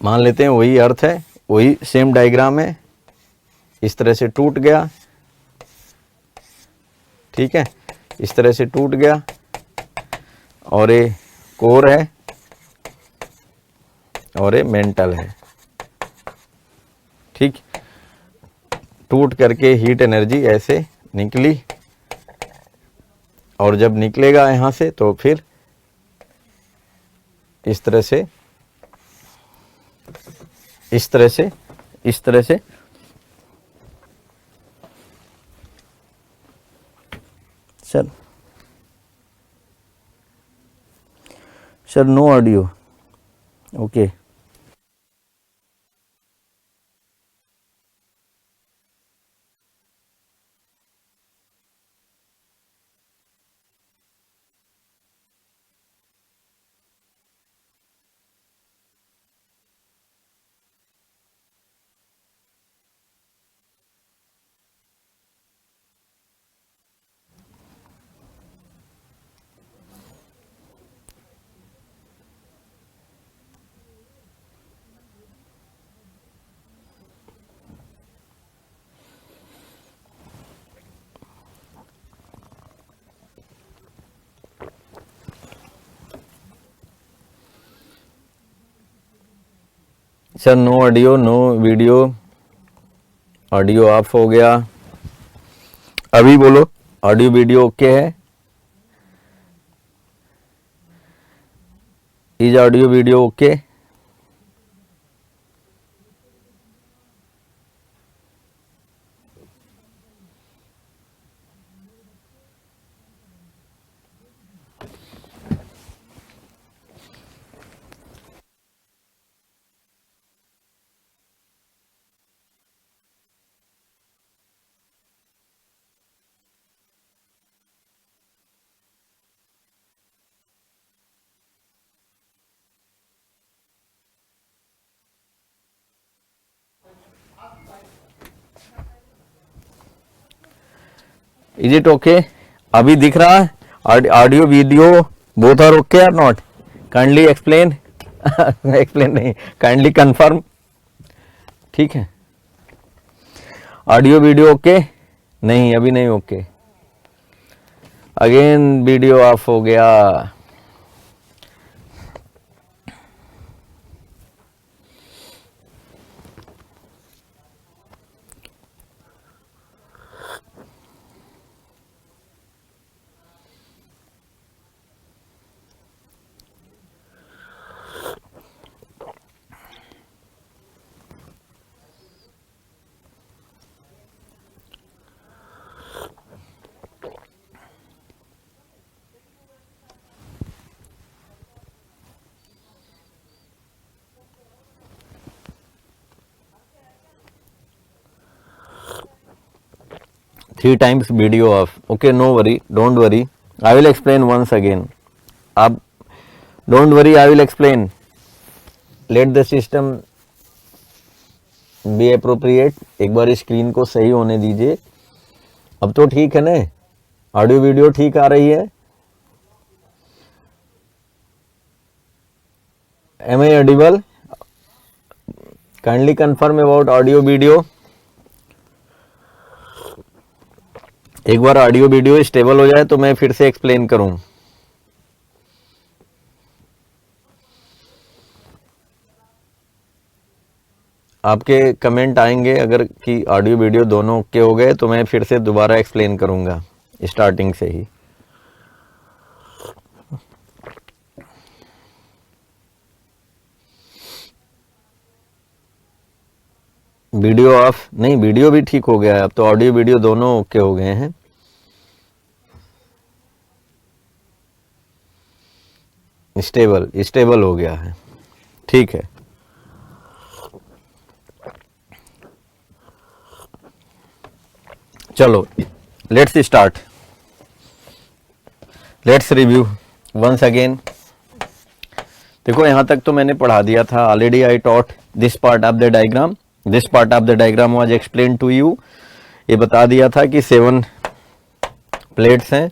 मान लेते हैं वही अर्थ है, वही सेम डायग्राम है, इस तरह से टूट गया, ठीक है, इस तरह से टूट गया और ये कोर है और ये मेंटल है, ठीक। टूट करके हीट एनर्जी ऐसे निकली और जब निकलेगा यहां से तो फिर इस तरह से, इस तरह से, इस तरह से, sir no audio, okay. Sir no audio no video, audio off हो गया। अभी बोलो ऑडियो वीडियो ओके है? Is audio video okay? Is it okay? अभी दिख रहा है audio video both are okay or not? Kindly explain. Explain नहीं, काइंडली कंफर्म। ठीक है, ऑडियो वीडियो ओके? नहीं अभी नहीं ओके। अगेन वीडियो ऑफ हो गया। Three times video off. Okay, no worry, don't worry. I will explain once again. अब don't worry, I will explain. Let the system be appropriate. एक बार स्क्रीन को सही होने दीजिए। अब तो ठीक है ना? ऑडियो वीडियो ठीक आ रही है? Am I audible? Kindly confirm about audio video. एक बार ऑडियो वीडियो स्टेबल हो जाए तो मैं फिर से एक्सप्लेन करूं। आपके कमेंट आएंगे अगर कि ऑडियो वीडियो दोनों ओके हो गए तो मैं फिर से दोबारा एक्सप्लेन करूंगा स्टार्टिंग से ही। वीडियो ऑफ नहीं, वीडियो भी ठीक हो गया है। अब तो ऑडियो वीडियो दोनों ओके हो गए हैं। स्टेबल हो गया है, ठीक है। चलो let's start, let's review once again. देखो यहां तक तो मैंने पढ़ा दिया था already. I taught this part of the diagram. This part of the diagram was explain to you. ये बता दिया था कि 7 प्लेट्स हैं।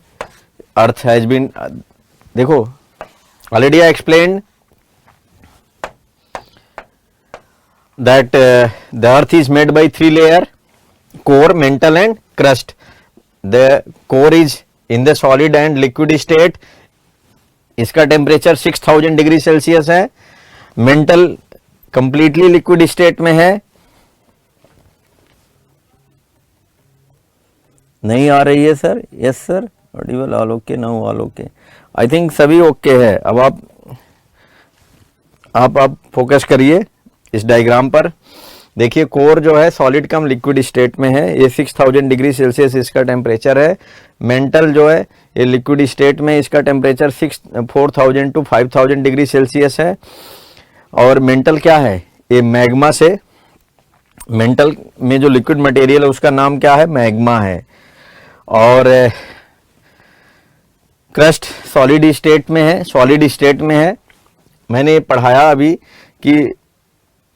अर्थ हैज बीन, देखो already I explain that the earth is made by 3 layer, core, mantle and crust. The core is in the solid and liquid state. इसका टेम्परेचर 6000 डिग्री सेल्सियस है। मेंटल कंप्लीटली लिक्विड स्टेट में है। नहीं आ रही है sir? Yes sir, Audible, all okay, now all okay. I think सभी ओके है। अब आप फोकस करिए इस डायग्राम पर। देखिए कोर जो है सॉलिड कम लिक्विड स्टेट में है। ये 6000 डिग्री सेल्सियस इसका टेम्परेचर है। मेंटल जो है ये लिक्विड स्टेट में, इसका टेम्परेचर 4000 to 5000 डिग्री सेल्सियस है। और मेंटल क्या है? ये मैग्मा से, मेंटल में जो लिक्विड मटेरियल है उसका नाम क्या है? मैग्मा है। और क्रस्ट सॉलिड स्टेट में है, सॉलिड स्टेट में है। मैंने पढ़ाया अभी कि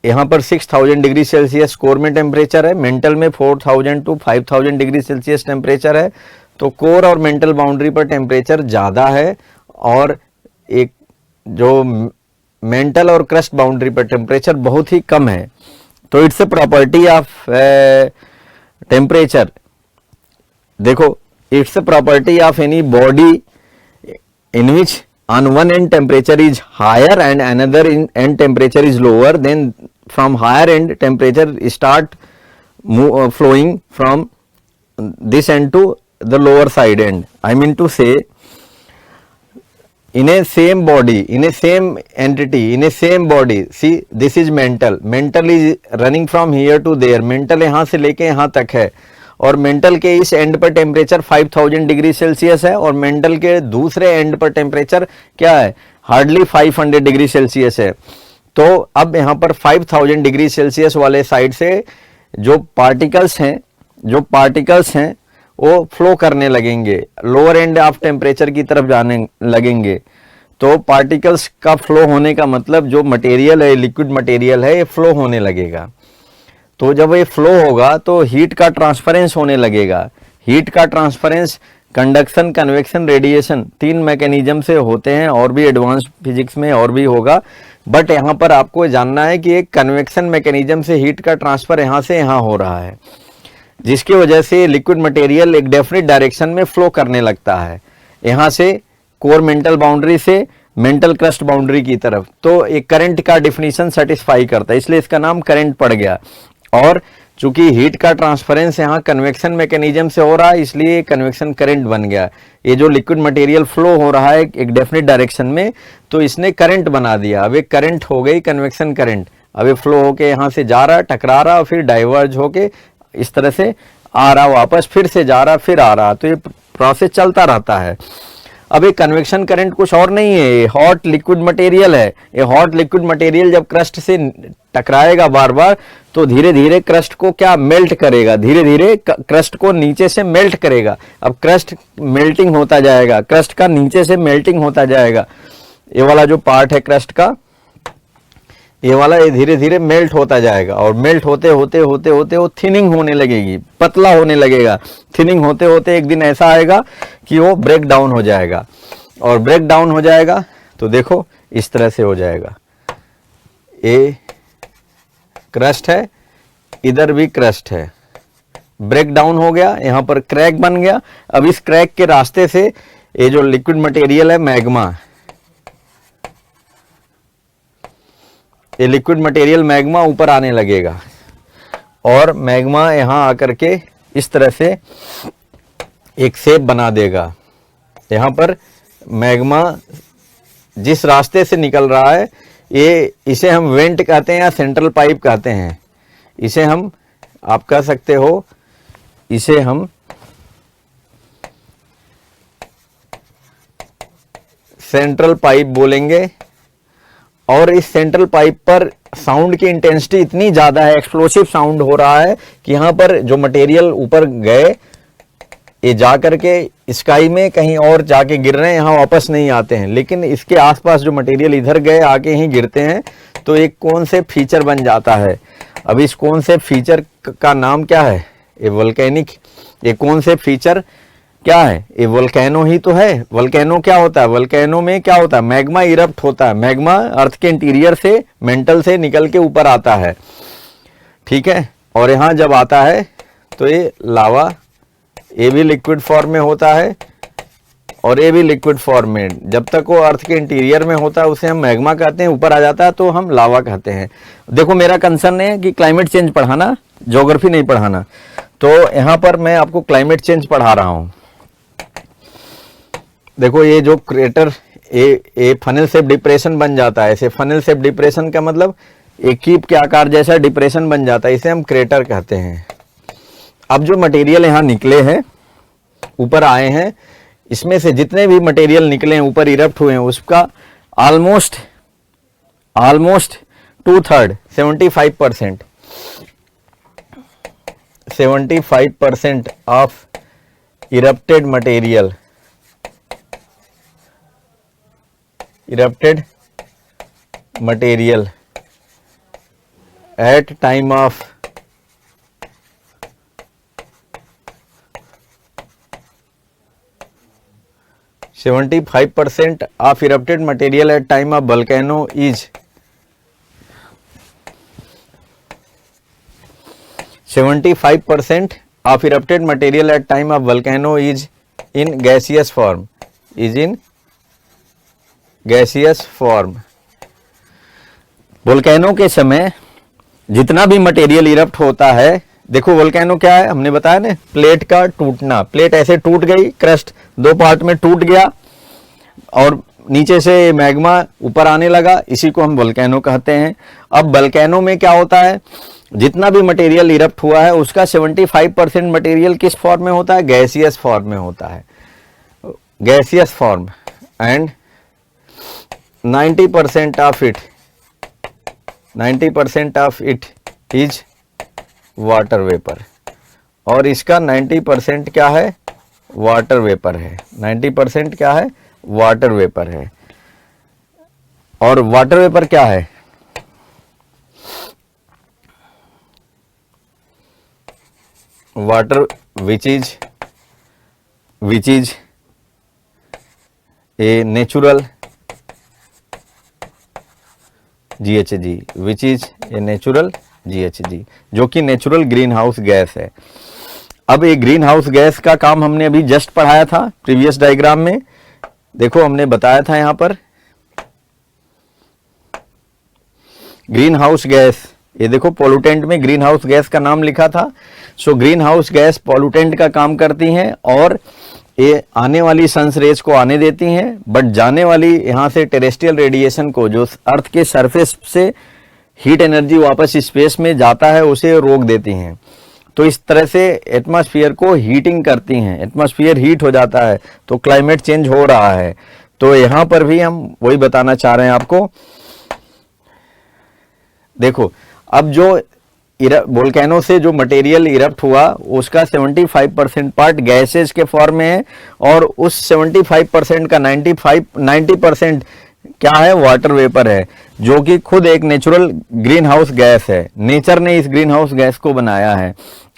यहाँ पर 6000 डिग्री सेल्सियस कोर में टेम्परेचर है, मेंटल में 4000 to 5000 डिग्री सेल्सियस टेम्परेचर है। तो कोर और मेंटल बाउंड्री पर टेम्परेचर ज़्यादा है और एक जो मेंटल और क्रस्ट बाउंड्री पर टेम्परेचर बहुत ही कम है। तो it's a property of temperature. देखो it's a property of any body in which on one end temperature is higher and another end temperature is lower, then from higher end temperature start flowing from this end to the lower side end. I mean to say, in a same body, in a same entity, in a same body, see this is mental. Mental is running from here to there. Mental यहाँ से लेके यहाँ तक है और मेंटल के इस एंड पर टेम्परेचर 5000 डिग्री सेल्सियस है और मेंटल के दूसरे एंड पर टेम्परेचर क्या है, हार्डली 500 डिग्री सेल्सियस है. तो अब यहाँ पर 5000 डिग्री सेल्सियस वाले साइड से जो पार्टिकल्स हैं वो फ्लो करने लगेंगे, लोअर एंड ऑफ टेम्परेचर की तरफ जाने लगेंगे. तो पार्टिकल्स का फ्लो होने का मतलब जो मटेरियल है, लिक्विड मटेरियल है, ये फ्लो होने लगेगा. तो जब ये फ्लो होगा तो हीट का ट्रांसफरेंस होने लगेगा. हीट का transference conduction, convection, radiation 3 mechanism से होते हैं और भी एडवांस फिजिक्स में और भी होगा. बट यहाँ पर आपको जानना है कि एक कन्वेक्शन मैकेनिज्म से हीट का ट्रांसफर यहाँ से यहाँ हो रहा है, जिसकी वजह से लिक्विड मटेरियल एक डेफिनेट डायरेक्शन में फ्लो करने लगता है, यहाँ से कोर मेंटल बाउंड्री से मेंटल क्रस्ट बाउंड्री की तरफ. तो एक करंट का डिफिनीशन सेटिस्फाई करता है, इसलिए इसका नाम करंट पड़ गया. और चूंकि हीट का ट्रांसफरेंस यहाँ कन्वेक्शन मैकेनिज्म से हो रहा है, इसलिए कन्वेक्शन करंट बन गया. ये जो लिक्विड मटेरियल फ्लो हो रहा है एक डेफिनेट डायरेक्शन में, तो इसने करंट बना दिया. अब एक करंट हो गई कन्वेक्शन करंट. अब ये फ्लो होके यहाँ से जा रहा, टकरा रहा, फिर डाइवर्ज होके इस तरह से आ रहा, वापस फिर से जा रहा, फिर आ रहा. तो ये प्रोसेस चलता रहता है. अब ये कन्वेक्शन करंट कुछ और नहीं है, ये हॉट लिक्विड मटेरियल है. ये हॉट लिक्विड मटेरियल जब क्रस्ट से टकराएगा बार बार, तो धीरे धीरे क्रस्ट को क्या मेल्ट करेगा, धीरे धीरे क्रस्ट को नीचे से मेल्ट करेगा. अब क्रस्ट मेल्टिंग होता जाएगा, क्रस्ट का नीचे से मेल्टिंग होता जाएगा. ये वाला जो पार्ट है क्रस्ट का, ये वाला, ये धीरे धीरे मेल्ट होता जाएगा और मेल्ट होते होते होते होते वो थिनिंग होने लगेगी, पतला होने लगेगा. थिनिंग होते होते एक दिन ऐसा आएगा कि वो ब्रेक डाउन हो जाएगा. और ब्रेक डाउन हो जाएगा तो देखो इस तरह से हो जाएगा. ये क्रस्ट है, इधर भी क्रस्ट है, ब्रेक डाउन हो गया, यहाँ पर क्रैक बन गया. अब इस क्रैक के रास्ते से ये जो लिक्विड मटेरियल है मैग्मा, ये लिक्विड मटेरियल मैग्मा ऊपर आने लगेगा और मैग्मा यहाँ आकर के इस तरह से एक शेप बना देगा. यहाँ पर मैग्मा जिस रास्ते से निकल रहा है, ये इसे हम वेंट कहते हैं या सेंट्रल पाइप कहते हैं. इसे हम, आप कह सकते हो, इसे हम सेंट्रल पाइप बोलेंगे. और इस सेंट्रल पाइप पर साउंड की इंटेंसिटी इतनी ज्यादा है, एक्सप्लोसिव साउंड हो रहा है कि यहाँ पर जो मटेरियल ऊपर गए, ये जा करके स्काई में कहीं और जाके गिर रहे हैं, यहाँ वापस नहीं आते हैं. लेकिन इसके आसपास जो मटेरियल इधर गए आके ही गिरते हैं, तो एक कौन से फीचर बन जाता है. अब इस कौन से फीचर का नाम क्या है, ये वोल्केनिक. ये कौन से फीचर क्या है, ये वोल्केनो ही तो है. वोल्केनो क्या होता है, वोल्केनो में क्या होता है, मैग्मा इरप्ट होता है. मैग्मा अर्थ के इंटीरियर से, मेंटल से निकल के ऊपर आता है, ठीक है. और यहाँ जब आता है तो ये लावा, ये भी लिक्विड फॉर्म में होता है और ये भी लिक्विड फॉर्म में. जब तक वो अर्थ के इंटीरियर में होता है उसे हम मैग्मा कहते हैं, ऊपर आ जाता है तो हम लावा कहते हैं. देखो मेरा कंसर्न है कि क्लाइमेट चेंज पढ़ाना, ज्योग्राफी नहीं पढ़ाना. तो यहाँ पर मैं आपको क्लाइमेट चेंज पढ़ा रहा हूँ. देखो ये जो क्रेटर, ये फनल शेप डिप्रेशन बन जाता है. ऐसे फनल शेप डिप्रेशन का मतलब एक कीप के आकार जैसा डिप्रेशन बन जाता है, इसे हम क्रेटर कहते हैं. अब जो मटेरियल यहाँ निकले हैं, ऊपर आए हैं, इसमें से जितने भी मटेरियल निकले हैं, ऊपर इरप्ट हुए हैं, उसका almost 2/3 75% of erupted material at time of (75% of erupted material at time of volcano is 75% of erupted material at time of volcano is in gaseous form, volcano के समय जितना भी मटेरियल इरप्ट होता है, देखो वोल्केनो क्या है, हमने बताया ना, प्लेट का टूटना। प्लेट ऐसे टूट गई, क्रस्ट दो पार्ट में टूट गया और नीचे से मैग्मा ऊपर आने लगा, इसी को हम वोल्केनो कहते हैं। अब वोल्केनो में क्या होता है, जितना भी मटेरियल इरप्ट हुआ है उसका 75% मटेरियल किस फॉर्म में होता है, गैसियस फॉर्म में होता है, gaseous form, and 90% of it is water vapour, और इसका 90% क्या है, वाटर वेपर है। 90% क्या है, वाटर वेपर है। और वाटर वेपर क्या है, water which is a natural GHG, which is a natural GHG, जो कि नेचुरल ग्रीन हाउस गैस है। अब ये ग्रीन हाउस गैस का काम हमने अभी जस्ट पढ़ाया था प्रीवियस डायग्राम में। देखो हमने बताया था यहां पर ग्रीन हाउस गैस, ये देखो पोल्यूटेंट में ग्रीन हाउस गैस का नाम लिखा था। So green house gas pollutant का काम करती हैं और ये आने वाली सन्स रेज को आने देती हैं, बट जाने वाली यहाँ से टेरेस्ट्रियल रेडिएशन को, जो अर्थ के सरफेस से हीट एनर्जी वापस स्पेस में जाता है, उसे रोक देती हैं। तो इस तरह से एटमॉस्फेयर को हीटिंग करती हैं, एटमॉस्फेयर हीट हो जाता है, तो क्लाइमेट चेंज हो रहा है। तो यहाँ पर भी हम वही बताना चाह रहे हैं आपको। देखो अब जो वोल्केनो से जो मटेरियल इरप्ट हुआ उसका 75% पार्ट गैसेज के फॉर्म में है, और उस 75% का 90% क्या है, वाटर वेपर है, जो कि खुद एक नेचुरल ग्रीन हाउस गैस है। नेचर ने इस ग्रीन हाउस गैस को बनाया है।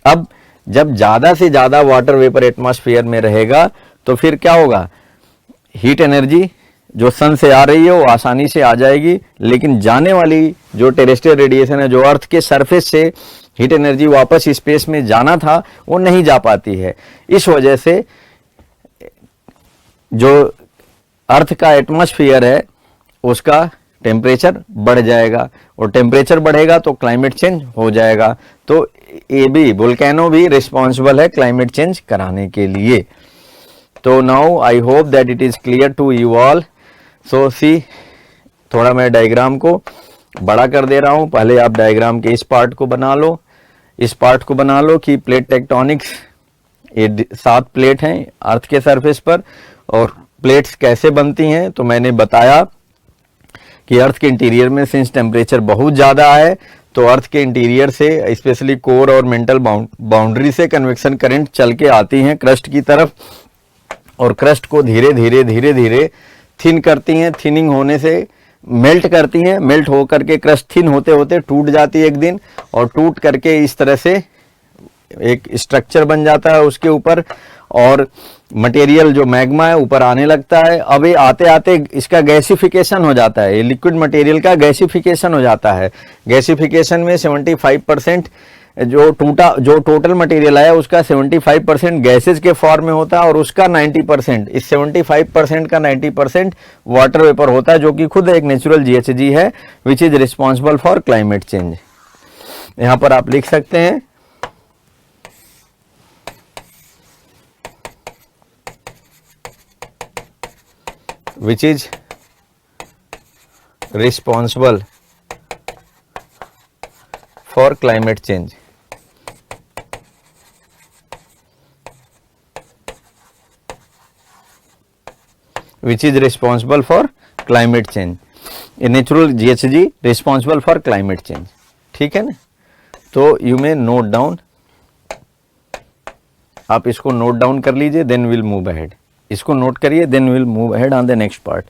अब जब ज्यादा से ज्यादा वाटर वेपर एटमॉस्फेयर में रहेगा तो फिर क्या होगा, हीट एनर्जी जो सन से आ रही है वो आसानी से आ जाएगी, लेकिन जाने वाली जो टेरेस्ट्रियल रेडिएशन है, जो अर्थ के सरफेस से हीट एनर्जी वापस स्पेस में जाना था, वो नहीं जा पाती है। इस वजह से जो अर्थ का एटमॉस्फेयर है उसका टेम्परेचर बढ़ जाएगा, और टेम्परेचर बढ़ेगा तो क्लाइमेट चेंज हो जाएगा। तो ये भी वोल्केनो भी रिस्पॉन्सिबल है क्लाइमेट चेंज कराने के लिए। तो now I hope that it is clear to you all. So see, थोड़ा मैं डायग्राम को बड़ा कर दे रहा हूं, पहले आप डायग्राम के इस पार्ट को बना लो, इस पार्ट को बना लो कि प्लेट टेक्टोनिक्स, ये 7 प्लेट हैं अर्थ के सरफेस पर, और प्लेट्स कैसे बनती हैं तो मैंने बताया कि अर्थ के इंटीरियर में सिंस टेम्परेचर बहुत ज़्यादा है, तो अर्थ के इंटीरियर से स्पेशली कोर और मेंटल बाउंड्री से कन्वेक्शन करंट चल के आती हैं क्रस्ट की तरफ, और क्रस्ट को धीरे धीरे थिन करती हैं। थिनिंग होने से मेल्ट करती हैं, मेल्ट होकर के क्रस्ट थिन होते होते टूट जाती है एक दिन, और टूट करके इस तरह से एक स्ट्रक्चर बन जाता है उसके ऊपर, और मटेरियल जो मैग्मा है ऊपर आने लगता है। अब ये आते आते इसका गैसिफिकेशन हो जाता है, ये लिक्विड मटेरियल का गैसिफिकेशन हो जाता है। गैसिफिकेशन में 75% जो टोटल मटेरियल आया उसका 75% गैसेज के फॉर्म में होता है, और उसका 90%, इस 75% का 90% वाटर वेपर होता है, जो कि खुद एक नेचुरल GHG है, which is responsible for climate change. यहां पर आप लिख सकते हैं which is responsible for climate change. Which is responsible for climate change. A natural GHG responsible for climate change. ठीक है ना? तो you may note down. आप इसको नोट डाउन कर लीजिए, देन विल मूव अहेड। इसको नोट करिए, then will move ahead on the next part.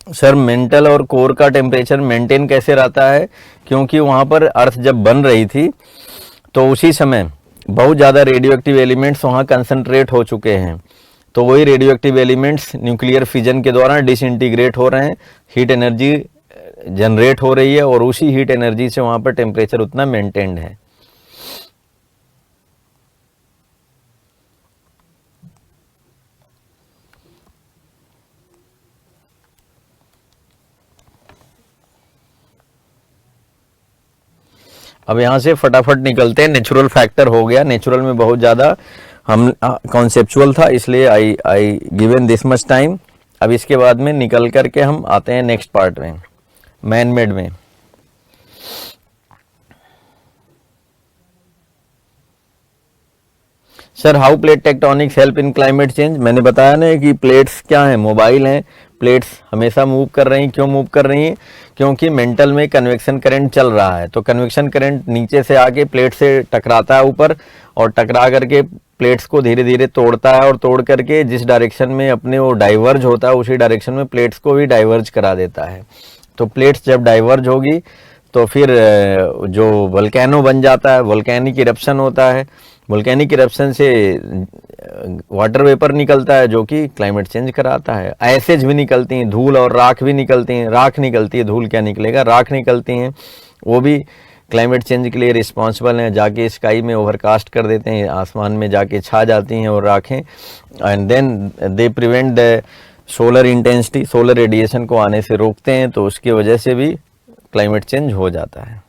Sir mantle और कोर का टेम्परेचर मेंटेन कैसे रहता है, क्योंकि वहाँ पर अर्थ जब बन रही थी तो उसी समय बहुत ज़्यादा रेडियो एक्टिव एलिमेंट्स वहाँ कंसंट्रेट हो चुके हैं, तो वही radio active elements nuclear fission के दौरान डिसइंटीग्रेट हो रहे हैं, हीट एनर्जी जनरेट हो रही है और उसी हीट एनर्जी से वहां पर टेम्परेचर उतना मेंटेन्ड है। अब यहाँ से फटाफट निकलते हैं, नेचुरल फैक्टर हो गया, नेचुरल में बहुत ज़्यादा हम कॉन्सेप्चुअल था इसलिए I given this much time. अब इसके बाद में निकल करके हम आते हैं नेक्स्ट पार्ट में, मैन मेड में। Sir how plate tectonics help in climate change, मैंने बताया ना कि प्लेट्स क्या है, मोबाइल हैं, प्लेट्स हमेशा मूव कर रही हैं। क्यों मूव कर रही हैं? क्योंकि मेंटल में कन्वेक्शन करंट चल रहा है, तो कन्वेक्शन करंट नीचे से आके प्लेट से टकराता है ऊपर, और टकरा करके प्लेट्स को धीरे धीरे तोड़ता है, और तोड़ करके जिस डायरेक्शन में अपने वो डाइवर्ज होता है उसी डायरेक्शन में प्लेट्स को भी डाइवर्ज करा देता है। तो प्लेट्स जब डाइवर्ज होगी तो फिर जो वोल्केनो बन जाता है, वोल्केनिक इरप्शन होता है, वोल्केनिक इरप्शन से वाटर वेपर निकलता है जो कि क्लाइमेट चेंज कराता है। ऐसेज भी निकलती हैं, धूल और राख भी निकलती हैं, राख निकलती है, धूल क्या निकलेगा, राख निकलती हैं, वो भी क्लाइमेट चेंज के लिए रिस्पॉन्सिबल हैं। जाके स्काई में ओवरकास्ट कर देते हैं, आसमान में जाके छा जाती हैं और राखें, and then they prevent the solar intensity, solar radiation को आने से रोकते हैं, तो उसकी वजह से भी क्लाइमेट चेंज हो जाता है।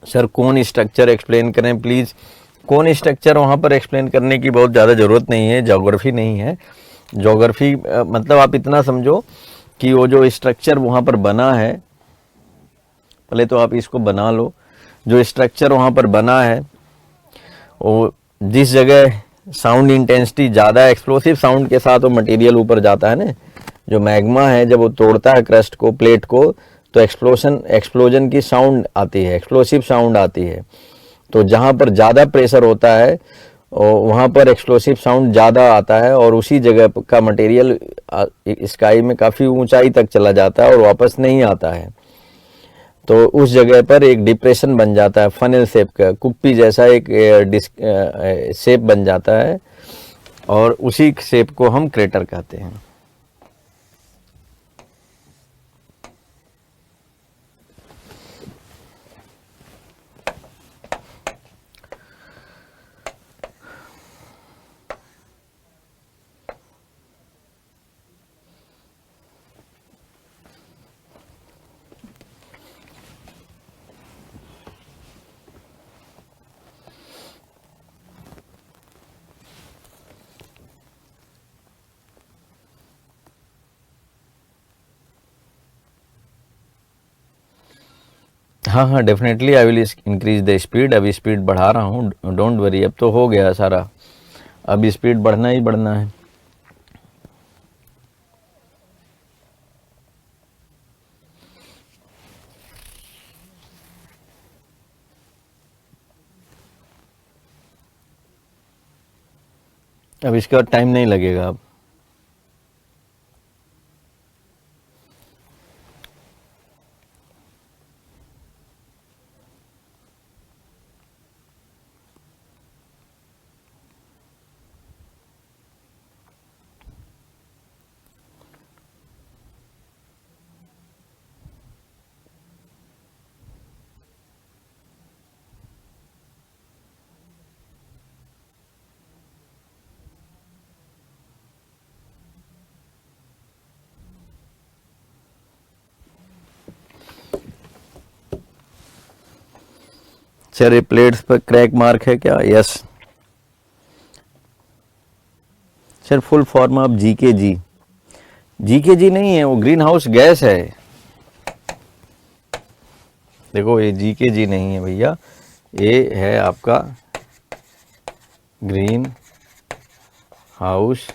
सर कौन स्ट्रक्चर एक्सप्लेन करें प्लीज़। कौन स्ट्रक्चर वहाँ पर एक्सप्लेन करने की बहुत ज़्यादा ज़रूरत नहीं है, ज्योग्राफी नहीं है। ज्योग्राफी मतलब आप इतना समझो कि वो जो स्ट्रक्चर वहाँ पर बना है, पहले तो आप इसको बना लो, जो स्ट्रक्चर वहाँ पर बना है वो जिस जगह साउंड इंटेंसिटी ज़्यादा, एक्सप्लोसिव साउंड के साथ वो मटेरियल ऊपर जाता है ना, जो मैग्मा है जब वो तोड़ता है क्रस्ट को, प्लेट को, तो एक्सप्लोजन की साउंड आती है, एक्सप्लोसिव साउंड आती है। तो जहाँ पर ज़्यादा प्रेशर होता है वहाँ पर एक्सप्लोसिव साउंड ज़्यादा आता है, और उसी जगह का मटेरियल स्काई में काफ़ी ऊंचाई तक चला जाता है और वापस नहीं आता है। तो उस जगह पर एक डिप्रेशन बन जाता है, फनल शेप का, कुप्पी जैसा एक शेप बन जाता है, और उसी शेप को हम क्रेटर कहते हैं। हाँ हाँ definitely I will increase the speed. अभी स्पीड बढ़ा रहा हूँ, डोंट वरी, अब तो हो गया सारा, अब स्पीड बढ़ना ही बढ़ना है। अब इसके बाद टाइम नहीं लगेगा अब। सर ये प्लेट्स पर क्रैक मार्क है क्या? Yes sir, full form of GKG. GKG नहीं है, वो ग्रीन हाउस गैस है। देखो ये जीकेजी नहीं है भैया, ये है आपका ग्रीन हाउस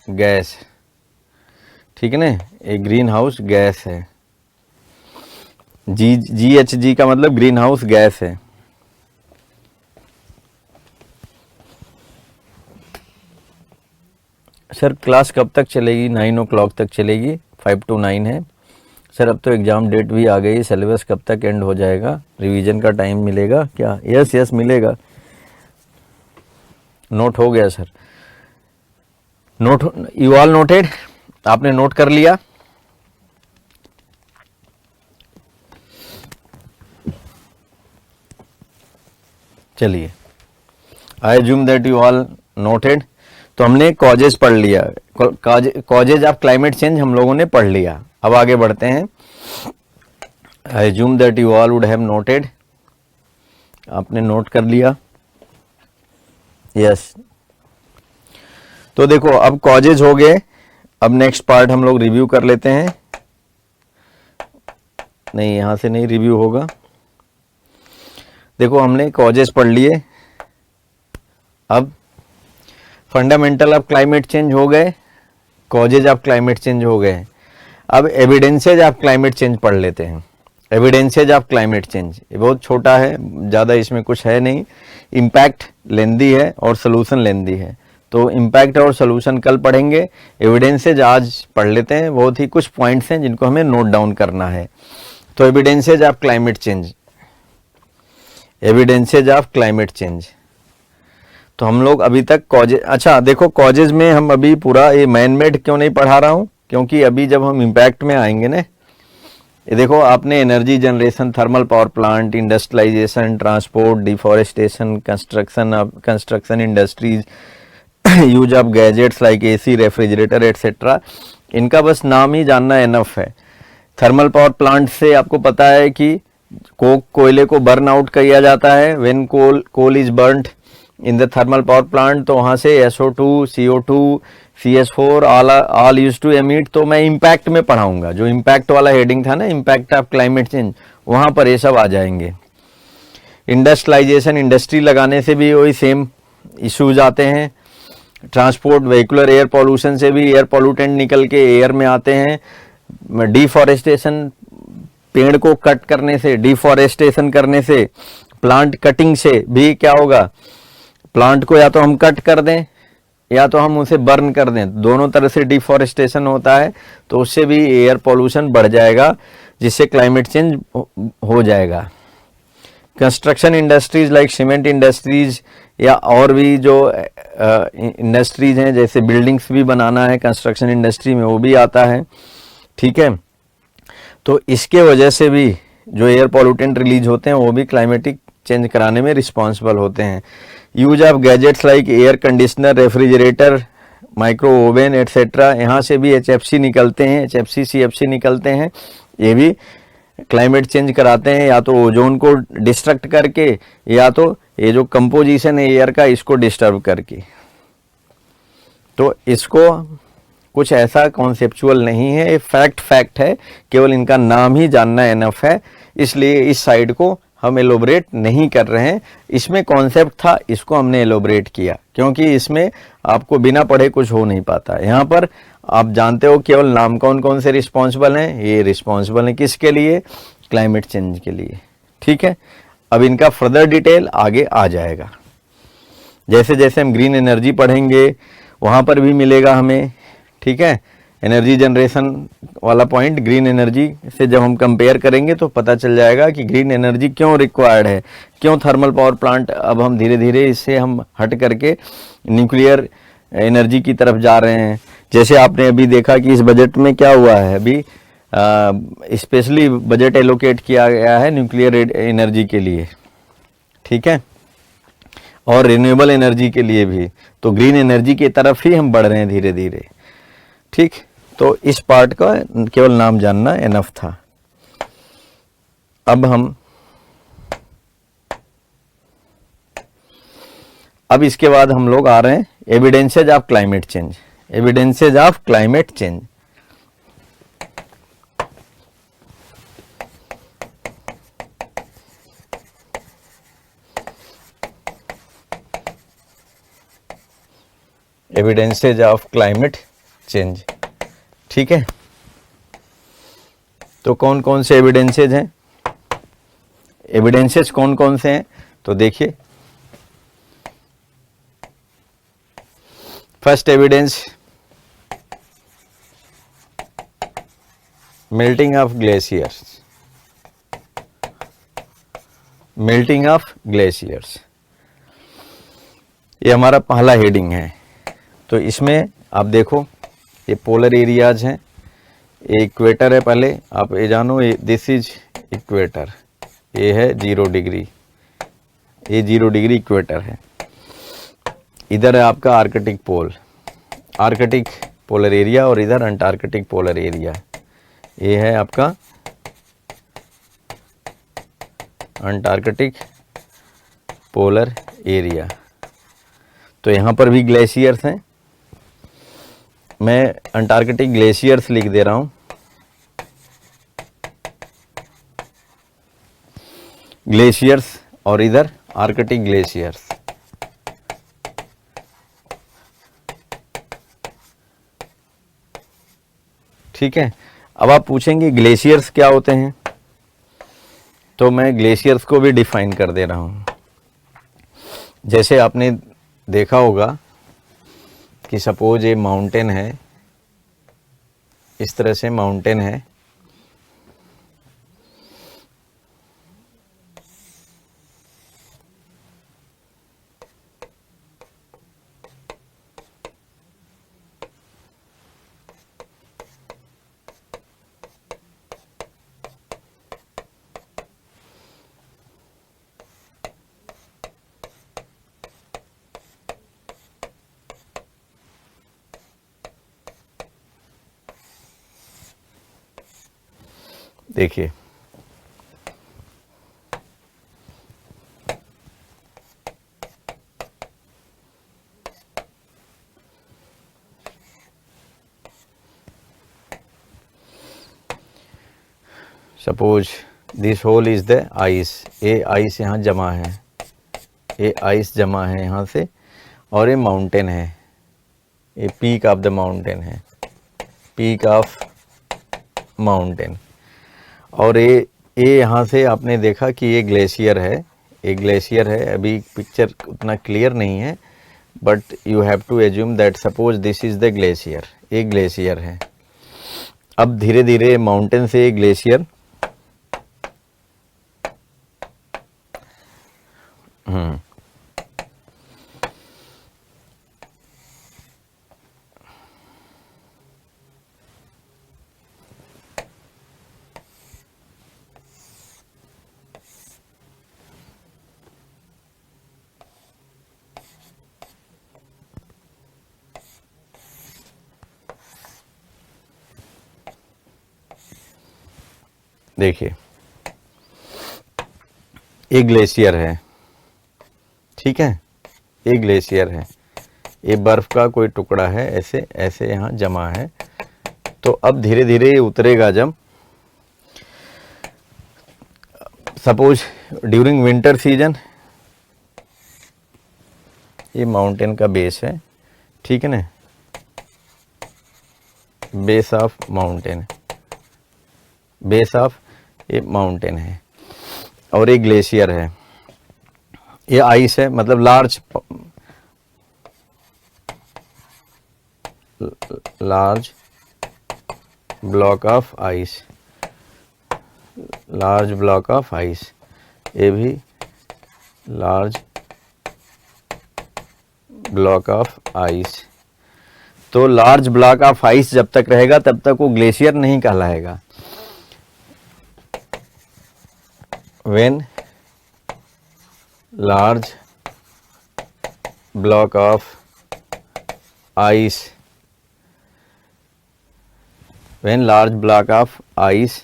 गैस, ठीक है ना, ये ग्रीन हाउस गैस है। GHG का मतलब ग्रीन हाउस गैस है। सर क्लास कब तक चलेगी? 9 o'clock तक चलेगी, 5 to 9 है। सर अब तो एग्ज़ाम डेट भी आ गई, सिलेबस कब तक एंड हो जाएगा, रिवीजन का टाइम मिलेगा क्या? यस यस मिलेगा, नोट हो गया sir, note, you all noted, आपने नोट कर लिया? चलिए, I assume that you all noted. तो हमने कॉजेज पढ़ लिया, कॉजेज ऑफ क्लाइमेट चेंज हम लोगों ने पढ़ लिया। अब आगे बढ़ते हैं। I assume that you all would have noted, आपने नोट कर लिया? यस। तो देखो अब कॉजेज हो गए, अब नेक्स्ट पार्ट हम लोग रिव्यू कर लेते हैं। नहीं, यहां से नहीं रिव्यू होगा। देखो हमने कॉजेज पढ़ लिए, अब फंडामेंटल ऑफ क्लाइमेट चेंज हो गए, कॉजेज ऑफ क्लाइमेट चेंज हो गए। अब एविडेंसेज ऑफ क्लाइमेट चेंज पढ़ लेते हैं। एविडेंसेज ऑफ क्लाइमेट चेंज, ये बहुत छोटा है, ज़्यादा इसमें कुछ है नहीं। इम्पैक्ट लेंदी है और सोल्यूशन लेंदी है, तो इम्पैक्ट और सोल्यूशन कल पढ़ेंगे, एविडेंसेज आज पढ़ लेते हैं। बहुत ही कुछ पॉइंट्स हैं जिनको हमें नोट डाउन करना है। तो evidences of climate change, evidences of climate change, तो हम लोग अभी तक कॉजेज, अच्छा देखो कॉजेज में हम अभी पूरा ये मैन मेड क्यों नहीं पढ़ा रहा हूँ, क्योंकि अभी जब हम इम्पैक्ट में आएंगे ना, ये देखो आपने energy generation, thermal power plant, industrialization, transport, deforestation, construction industries, use of gadgets like AC, refrigerator etcetera, इनका बस नाम ही जानना एनफ है। थर्मल पावर प्लांट से आपको पता है कि कोयले को बर्न आउट किया जाता है, when coal is burned in the thermal power plant, तो वहाँ से SO2, CO2, CS4 all use to emit. तो मैं इम्पैक्ट में पढ़ाऊंगा, जो इम्पैक्ट वाला हेडिंग था ना, इम्पैक्ट ऑफ क्लाइमेट चेंज, वहाँ पर ये सब आ जाएंगे। इंडस्ट्रियलाइजेशन, इंडस्ट्री लगाने से भी वही सेम इश्यूज आते हैं। ट्रांसपोर्ट, व्हीकुलर एयर पॉल्यूशन से भी एयर पॉल्यूटेंट निकल के एयर में आते हैं। डिफॉरेस्टेशन, पेड़ को कट करने से, डिफॉरेस्टेशन करने से, प्लांट कटिंग से भी क्या होगा, प्लांट को या तो हम कट कर दें या तो हम उसे बर्न कर दें, दोनों तरह से डिफॉरेस्टेशन होता है, तो उससे भी एयर पॉल्यूशन बढ़ जाएगा, जिससे क्लाइमेट चेंज हो जाएगा। Construction industries like cement industries या और भी जो इंडस्ट्रीज हैं, जैसे बिल्डिंग्स भी बनाना है कंस्ट्रक्शन इंडस्ट्री में, वो भी आता है, ठीक है। तो इसके वजह से भी जो एयर पॉल्यूटेंट रिलीज होते हैं वो भी क्लाइमेटिक चेंज कराने में रिस्पॉन्सिबल होते हैं। Use of gadgets like air conditioner, refrigerator, micro oven etcetera, यहाँ से भी HFC निकलते हैं, HFC CFC निकलते हैं, ये भी क्लाइमेट चेंज कराते हैं, या तो ओजोन को डिस्ट्रक्ट करके या तो ये जो कंपोजिशन है एयर का इसको डिस्टर्ब करके। तो इसको कुछ ऐसा कॉन्सेप्चुअल नहीं है, फैक्ट है, केवल इनका नाम ही जानना एनफ है, इसलिए इस साइड को हम एलोबरेट नहीं कर रहे हैं। इसमें कॉन्सेप्ट था, इसको हमने एलोबरेट किया, क्योंकि इसमें आपको बिना पढ़े कुछ हो नहीं पाता। यहाँ पर आप जानते हो केवल नाम कौन कौन से रिस्पॉन्सिबल हैं, ये रिस्पॉन्सिबल हैं किसके लिए, क्लाइमेट चेंज के लिए, ठीक है। अब इनका फर्दर डिटेल आगे आ जाएगा, जैसे जैसे हम ग्रीन एनर्जी पढ़ेंगे वहाँ पर भी मिलेगा हमें, ठीक है। एनर्जी जनरेशन वाला पॉइंट ग्रीन एनर्जी से जब हम कंपेयर करेंगे तो पता चल जाएगा कि ग्रीन एनर्जी क्यों रिक्वायर्ड है, क्यों थर्मल पावर प्लांट, अब हम धीरे धीरे इससे हम हट करके न्यूक्लियर एनर्जी की तरफ जा रहे हैं। जैसे आपने अभी देखा कि इस बजट में क्या हुआ है, अभी स्पेशली बजट एलोकेट किया गया है न्यूक्लियर एनर्जी के लिए, ठीक है, और रिन्यूएबल एनर्जी के लिए भी। तो ग्रीन एनर्जी की तरफ ही हम बढ़ रहे हैं धीरे धीरे, ठीक। तो इस पार्ट का केवल नाम जानना एनफ था। अब इसके बाद हम लोग आ रहे हैं evidences of climate change, evidences of climate change. Evidences of climate change, ठीक है। तो कौन कौन से एविडेंसेज हैं, एविडेंसेज कौन कौन से हैं, तो देखिए first evidence, melting of glaciers, melting of glaciers, ये हमारा पहला हेडिंग है। तो इसमें आप देखो ये पोलर एरियाज हैं, ये इक्वेटर है, पहले आप ये जानो, ये दिस इज इक्वेटर, ये है 0 डिग्री, ये 0 डिग्री इक्वेटर है। इधर है आपका आर्कटिक पोल, आर्कटिक पोलर एरिया, और इधर अंटार्कटिक पोलर एरिया, ये है आपका अंटार्कटिक पोलर एरिया। तो यहाँ पर भी ग्लेशियर्स हैं, मैं अंटार्कटिक ग्लेशियर्स लिख दे रहा हूँ, ग्लेशियर्स, और इधर आर्कटिक ग्लेशियर्स। ठीक है। अब आप पूछेंगे ग्लेशियर्स क्या होते हैं, तो मैं ग्लेशियर्स को भी डिफाइन कर दे रहा हूँ। जैसे आपने देखा होगा कि सपोज ये माउंटेन है, इस तरह से माउंटेन है, देखिए suppose this whole is the ice, ये आइस यहाँ जमा है, ये आइस जमा है यहाँ से, और ये माउंटेन है, ये पीक ऑफ द माउंटेन है, पीक ऑफ माउंटेन। और ये यहाँ से आपने देखा कि ये ग्लेशियर है, ये ग्लेशियर है। अभी पिक्चर उतना क्लियर नहीं है, but you have to assume that suppose this is the glacier, ये ग्लेशियर है। अब धीरे धीरे माउंटेन से ये ग्लेशियर देखिए एक ग्लेशियर है, ठीक है, एक ग्लेशियर है, ये बर्फ का कोई टुकड़ा है, ऐसे ऐसे यहाँ जमा है। तो अब धीरे धीरे ये उतरेगा। जब सपोज ड्यूरिंग विंटर सीजन, ये माउंटेन का बेस है, ठीक है ना, base of mountain, base of ये माउंटेन है, और ये ग्लेशियर है, ये आइस है, मतलब large block of ice, large block of ice, ये भी लार्ज ब्लॉक ऑफ आइस। तो लार्ज ब्लॉक ऑफ आइस जब तक रहेगा तब तक वो ग्लेशियर नहीं कहलाएगा। When large block of ice, when large block of ice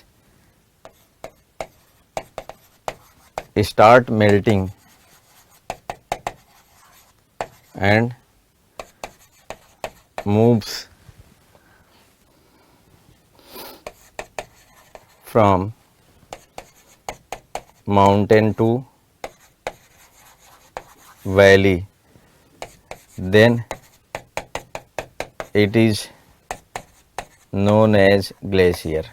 start melting and moves from mountain to valley, then it is known as glacier।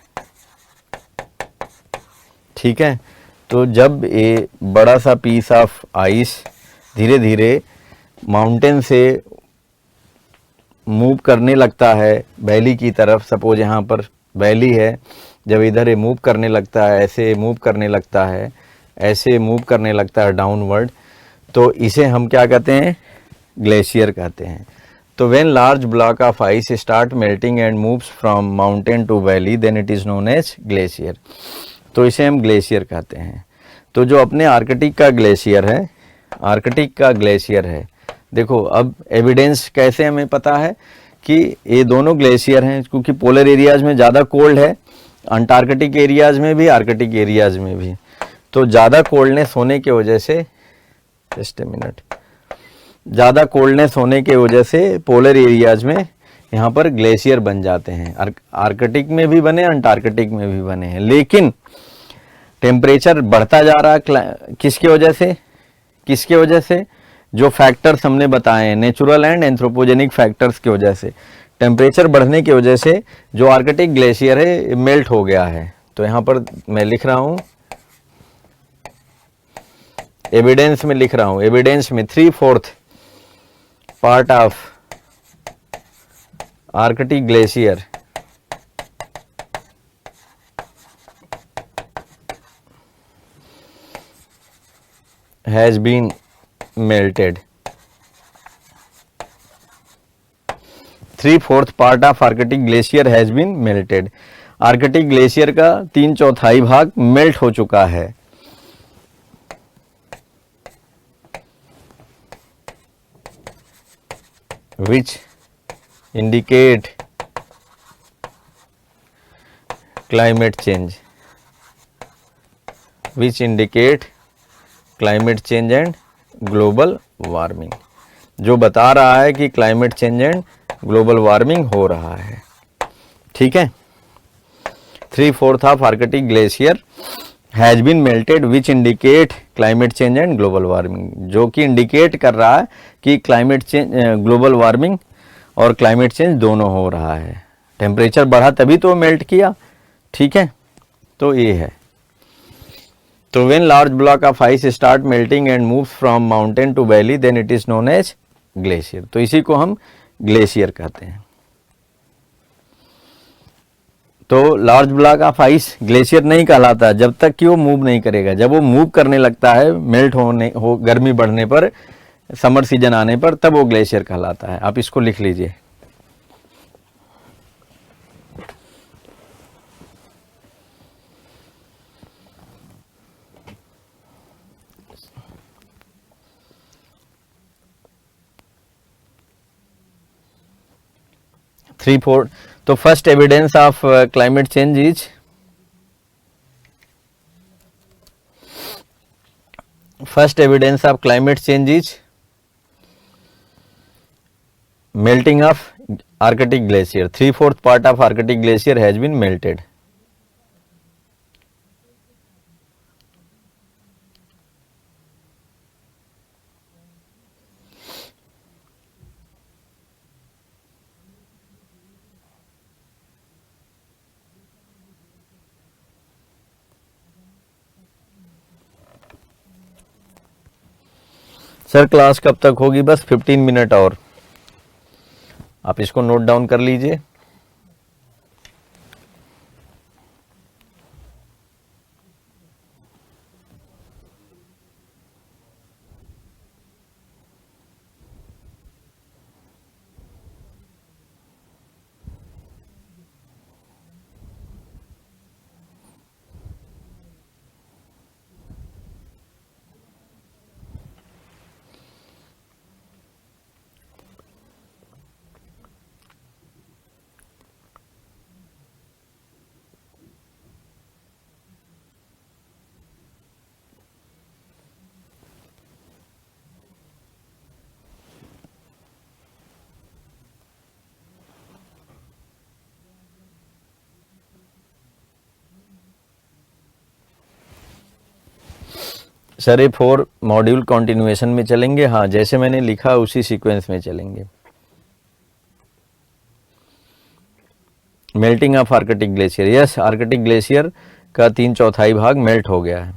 ठीक है। तो जब ये बड़ा सा पीस ऑफ आइस धीरे धीरे माउंटेन से मूव करने लगता है वैली की तरफ, सपोज यहाँ पर वैली है, जब इधर ये मूव करने लगता है, ऐसे मूव करने लगता है, ऐसे मूव करने लगता है डाउनवर्ड, तो इसे हम क्या कहते हैं, ग्लेशियर कहते हैं। तो when large block of ice start melting and moves from mountain to valley then it is known as glacier. तो इसे हम ग्लेशियर कहते हैं। तो जो अपने आर्कटिक का ग्लेशियर है, आर्कटिक का ग्लेशियर है, देखो अब एविडेंस कैसे हमें पता है कि ये दोनों ग्लेशियर हैं, क्योंकि पोलर एरियाज में ज़्यादा कोल्ड है, अंटार्कटिक एरियाज में भी, आर्कटिक एरियाज में भी। तो ज़्यादा कोल्डनेस होने की वजह से, जस्ट ए मिनट, ज़्यादा कोल्डनेस होने की वजह से पोलर एरियाज में यहाँ पर ग्लेशियर बन जाते हैं। आर्कटिक में भी बने, अंटार्कटिक में भी बने हैं। लेकिन टेम्परेचर बढ़ता जा रहा है किसकी वजह से, किसकी वजह से, जो फैक्टर्स हमने बताए हैं, नेचुरल एंड एंथ्रोपोजेनिक फैक्टर्स की वजह से, टेम्परेचर बढ़ने की वजह से जो आर्कटिक ग्लेशियर है मेल्ट हो गया है। तो यहाँ पर मैं लिख रहा हूँ, एविडेंस में लिख रहा हूँ, एविडेंस में 3/4 part of Arctic glacier has been melted. 3/4 part of Arctic glacier has been melted. Arctic glacier का 3/4 भाग मेल्ट हो चुका है। Which indicate climate change, which indicate climate change and global warming, जो बता रहा है कि climate change and global warming हो रहा है। ठीक है, 3/4 of Arctic glacier has been melted which indicate climate change and global warming, जो कि इंडिकेट कर रहा है कि क्लाइमेट चेंज, ग्लोबल वार्मिंग और क्लाइमेट चेंज दोनों हो रहा है। टेम्परेचर बढ़ा तभी तो मेल्ट किया। ठीक है, तो ये है। तो when large block of ice start melting and move from mountain to valley then it is known as glacier. तो इसी को हम ग्लेशियर कहते हैं। तो large block of ice glacier नहीं कहलाता जब तक कि वो मूव नहीं करेगा। जब वो मूव करने लगता है, मेल्ट होने हो, गर्मी बढ़ने पर, समर सीजन आने पर, तब वो ग्लेशियर कहलाता है। आप इसको लिख लीजिए। तो first evidence of climate change is melting of Arctic glacier. 3/4 part of Arctic glacier has been melted. Sir class कब तक होगी? बस 15 मिनट और। आप इसको नोट डाउन कर लीजिए। सर ये 4 मॉड्यूल कंटिन्यूएशन में चलेंगे? हाँ, जैसे मैंने लिखा उसी सीक्वेंस में चलेंगे। Melting of Arctic glacier, yes, Arctic glacier का 3/4 भाग मेल्ट हो गया है।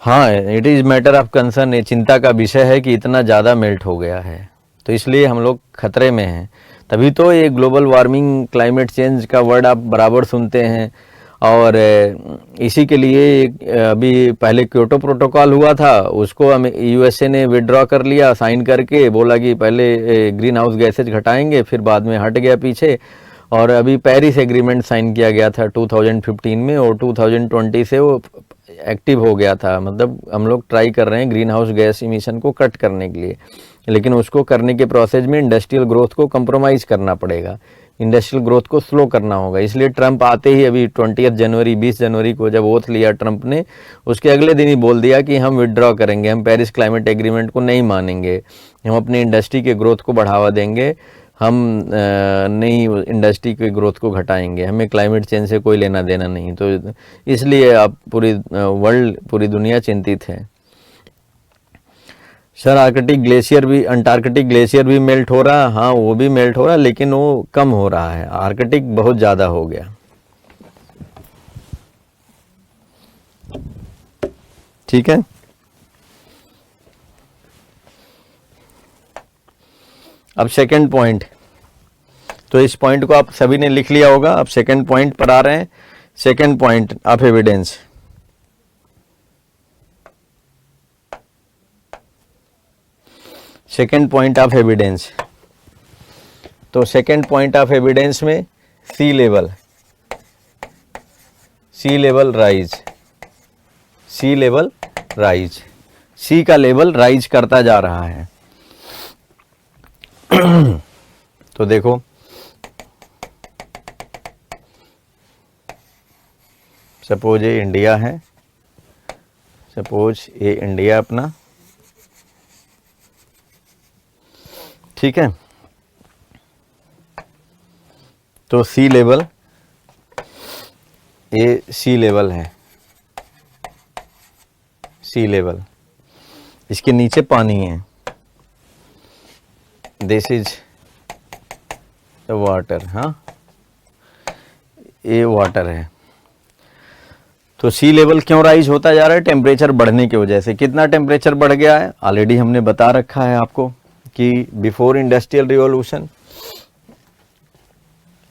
हाँ, it is matter of concern, ये चिंता का विषय है कि इतना ज़्यादा मेल्ट हो गया है, तो इसलिए हम लोग खतरे में हैं। तभी तो ये ग्लोबल वार्मिंग, क्लाइमेट चेंज का वर्ड आप बराबर सुनते हैं। और इसी के लिए अभी पहले क्योटो प्रोटोकॉल हुआ था, उसको हम यूएसए ने विड्रॉ कर लिया साइन करके, बोला कि पहले ग्रीन हाउस गैसेज घटाएंगे, फिर बाद में हट गया पीछे। और अभी पेरिस एग्रीमेंट साइन किया गया था 2015 में, और 2020 से वो एक्टिव हो गया था। मतलब हम लोग ट्राई कर रहे हैं ग्रीन हाउस गैस इमिशन को कट करने के लिए, लेकिन उसको करने के प्रोसेस में इंडस्ट्रियल ग्रोथ को कंप्रोमाइज़ करना पड़ेगा, इंडस्ट्रियल ग्रोथ को स्लो करना होगा। इसलिए ट्रंप आते ही अभी 20 जनवरी 20 जनवरी को जब ओथ लिया ट्रंप ने, उसके अगले दिन ही बोल दिया कि हम विड्रॉ करेंगे, हम पेरिस क्लाइमेट एग्रीमेंट को नहीं मानेंगे, हम अपनी इंडस्ट्री के ग्रोथ को बढ़ावा देंगे, हम नई इंडस्ट्री के ग्रोथ को घटाएंगे, हमें क्लाइमेट चेंज से कोई लेना देना नहीं। तो इसलिए अब पूरी वर्ल्ड, पूरी दुनिया चिंतित है। सर आर्कटिक ग्लेशियर भी, अंटार्कटिक ग्लेशियर भी मेल्ट हो रहा है। हाँ वो भी मेल्ट हो रहा है, लेकिन वो कम हो रहा है, आर्कटिक बहुत ज़्यादा हो गया। ठीक है, अब सेकंड पॉइंट, तो इस पॉइंट को आप सभी ने लिख लिया होगा। अब सेकंड पॉइंट पर आ रहे हैं। Second point of evidence, second point of evidence. तो सेकंड पॉइंट ऑफ एविडेंस में सी लेवल, सी लेवल राइज, सी लेवल राइज, सी का लेवल राइज करता जा रहा है। तो देखो सपोज ये इंडिया है, सपोज ये इंडिया अपना, ठीक है। तो सी लेवल, ये सी लेवल है, सी लेवल, इसके नीचे पानी है, दिस इज द वाटर। हाँ ये वाटर है। तो सी लेवल क्यों राइज होता जा रहा है? टेम्परेचर बढ़ने की वजह से। कितना टेम्परेचर बढ़ गया है? ऑलरेडी हमने बता रखा है आपको कि बिफोर इंडस्ट्रियल रिवॉल्यूशन,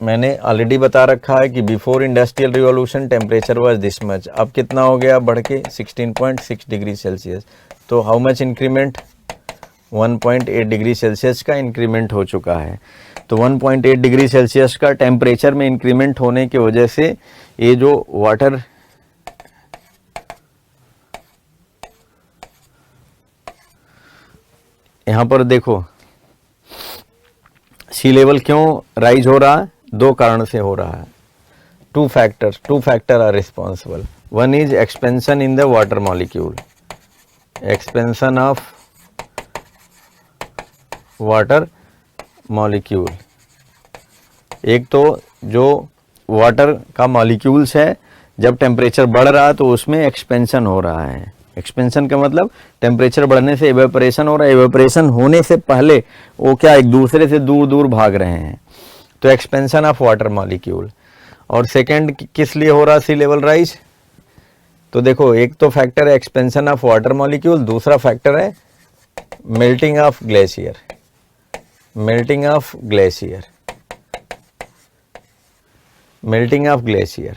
मैंने ऑलरेडी बता रखा है कि before industrial revolution temperature was this much. अब कितना हो गया बढ़ के? 16.6 डिग्री सेल्सियस। तो how much increment? 1.8 degree Celsius का इंक्रीमेंट हो चुका है। तो 1.8 डिग्री सेल्सियस का टेम्परेचर में इंक्रीमेंट होने की वजह से ये जो वाटर, यहाँ पर देखो सी लेवल क्यों राइज हो रहा है? दो कारण से हो रहा है। Two factor are responsible. One is expansion in the water molecule, expansion of water molecule. एक तो जो वाटर का मॉलिक्यूल्स है, जब टेम्परेचर बढ़ रहा है तो उसमें एक्सपेंशन हो रहा है। एक्सपेंशन का मतलब टेम्परेचर बढ़ने से इवेपोरेशन हो रहा है, इवेपोरेशन होने से पहले वो क्या एक दूसरे से दूर दूर भाग रहे हैं। तो एक्सपेंशन ऑफ वाटर मॉलिक्यूल। और सेकंड किस लिए हो रहा सी लेवल राइज? तो देखो एक तो फैक्टर है एक्सपेंशन ऑफ वाटर मॉलिक्यूल, दूसरा फैक्टर है melting of glacier, melting of glacier, melting of glacier.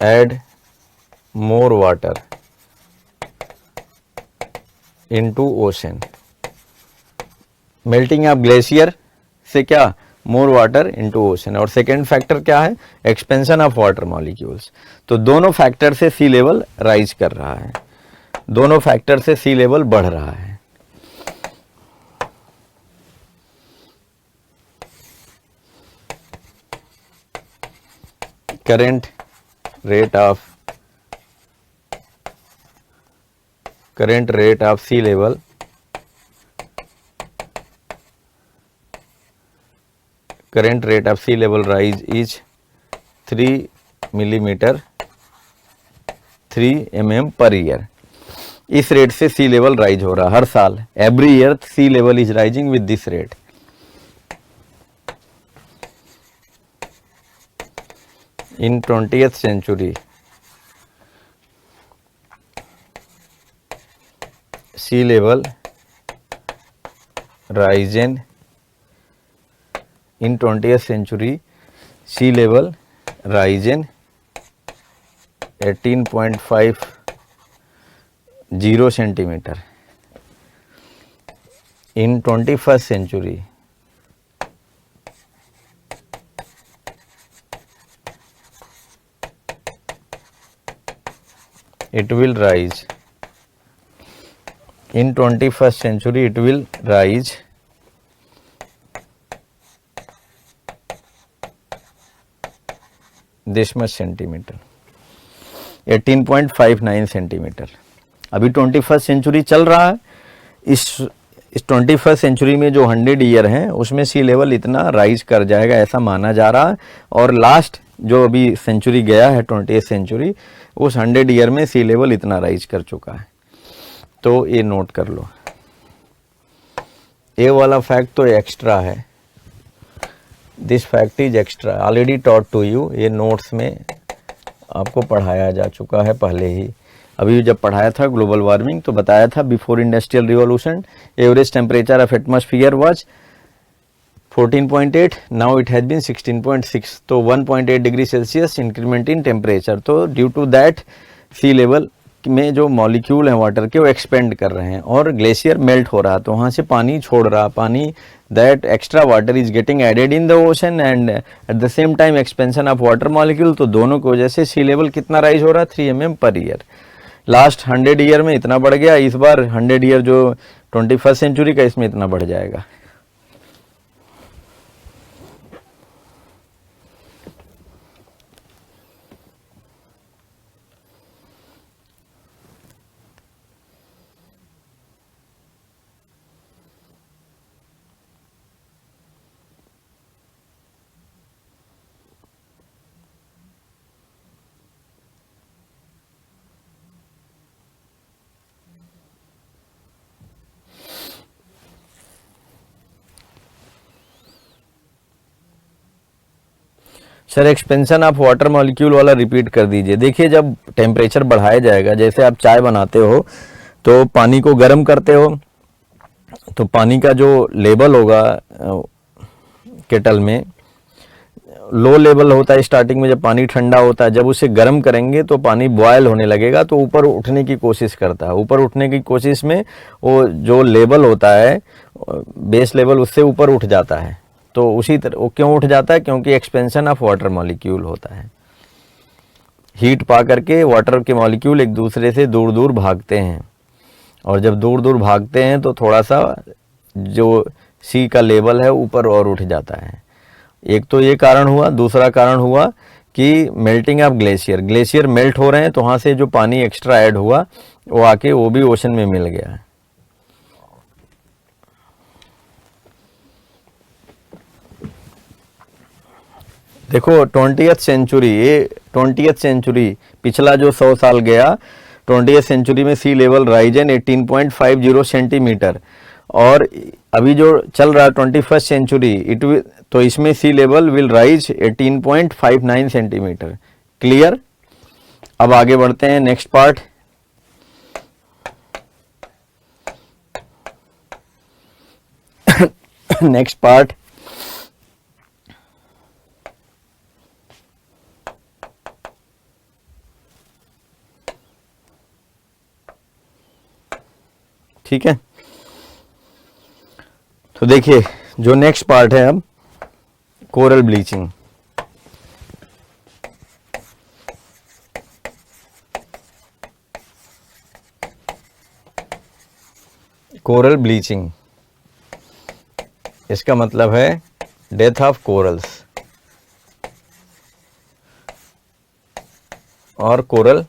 add more water into ocean। melting of glacier से क्या? more water into ocean। और सेकेंड फैक्टर क्या है? expansion of water molecules। तो दोनों फैक्टर से सी लेवल राइज कर रहा है, दोनों फैक्टर से सी लेवल बढ़ रहा है। current rate of sea level rise is 3 millimeter 3 mm per year। इस रेट से सी लेवल राइज हो रहा हर साल। Every year sea level is rising with this rate. in 20th century sea level rise in 20th century, sea level rise 18.50 centimeter. In 21st century, it will rise. In 21st century, it will rise this much centimeter, 18.59 centimetre. अभी 21st सेंचुरी चल रहा है. इस 21st सेंचुरी में जो 100 ईयर हैं उसमें सी लेवल इतना राइज कर जाएगा ऐसा माना जा रहा है. और लास्ट जो अभी सेंचुरी गया है 20th सेंचुरी, उस 100 ईयर में सी लेवल इतना राइज कर चुका है. तो ये नोट कर लो. ये वाला फैक्ट तो एक्स्ट्रा है. This fact is extra, already taught to you. ये नोट्स में आपको पढ़ाया जा चुका है पहले ही. अभी जब पढ़ाया था ग्लोबल वार्मिंग तो बताया था before industrial revolution average temperature of atmosphere was 14.8, now it has been 16.6. तो 1.8 degree Celsius increment in temperature. तो due to that sea level में जो मॉलिक्यूल हैं वाटर के वो एक्सपेंड कर रहे हैं और ग्लेशियर मेल्ट हो रहा. तो वहाँ से पानी छोड़ रहा. पानी that extra water is getting added in the ocean and at the same time expansion of water molecule. तो दोनों की वजह से सी लेवल कितना राइज हो रहा है 3 mm per year. Last 100 year में इतना बढ़ गया. इस बार 100 ईयर जो 21st सेंचुरी का इसमें इतना बढ़ जाएगा. Sir expansion of water molecule वाला रिपीट कर दीजिए. देखिए जब टेम्परेचर बढ़ाया जाएगा, जैसे आप चाय बनाते हो तो पानी को गर्म करते हो तो पानी का जो लेवल होगा केटल में लो लेवल होता है स्टार्टिंग में. जब पानी ठंडा होता है, जब उसे गर्म करेंगे तो पानी बॉयल होने लगेगा तो ऊपर उठने की कोशिश करता है. ऊपर उठने की कोशिश में वो जो लेवल होता है बेस लेवल उससे ऊपर उठ जाता है. तो उसी तरह वो क्यों उठ जाता है? क्योंकि एक्सपेंशन ऑफ वाटर मॉलिक्यूल होता है. हीट पा करके वाटर के मॉलिक्यूल एक दूसरे से दूर दूर भागते हैं और जब दूर दूर भागते हैं तो थोड़ा सा जो सी का लेवल है ऊपर और उठ जाता है. एक तो ये कारण हुआ. दूसरा कारण हुआ कि melting of glacier. Glacier melt हो रहे हैं तो वहाँ से जो पानी एक्स्ट्रा ऐड हुआ वो आके वो भी ओशन में मिल गया है. देखो 20th सेंचुरी, ये 20th सेंचुरी पिछला जो 100 साल गया 20th सेंचुरी में सी लेवल राइज 18.50 सेंटीमीटर. और अभी जो चल रहा है 21st सेंचुरी तो इसमें sea level will rise 18.59 centimetre. Clear? अब आगे बढ़ते हैं नेक्स्ट पार्ट. नेक्स्ट पार्ट ठीक है. तो देखिए जो नेक्स्ट पार्ट है अब कोरल ब्लीचिंग. कोरल ब्लीचिंग इसका मतलब है डेथ ऑफ कोरल्स और coral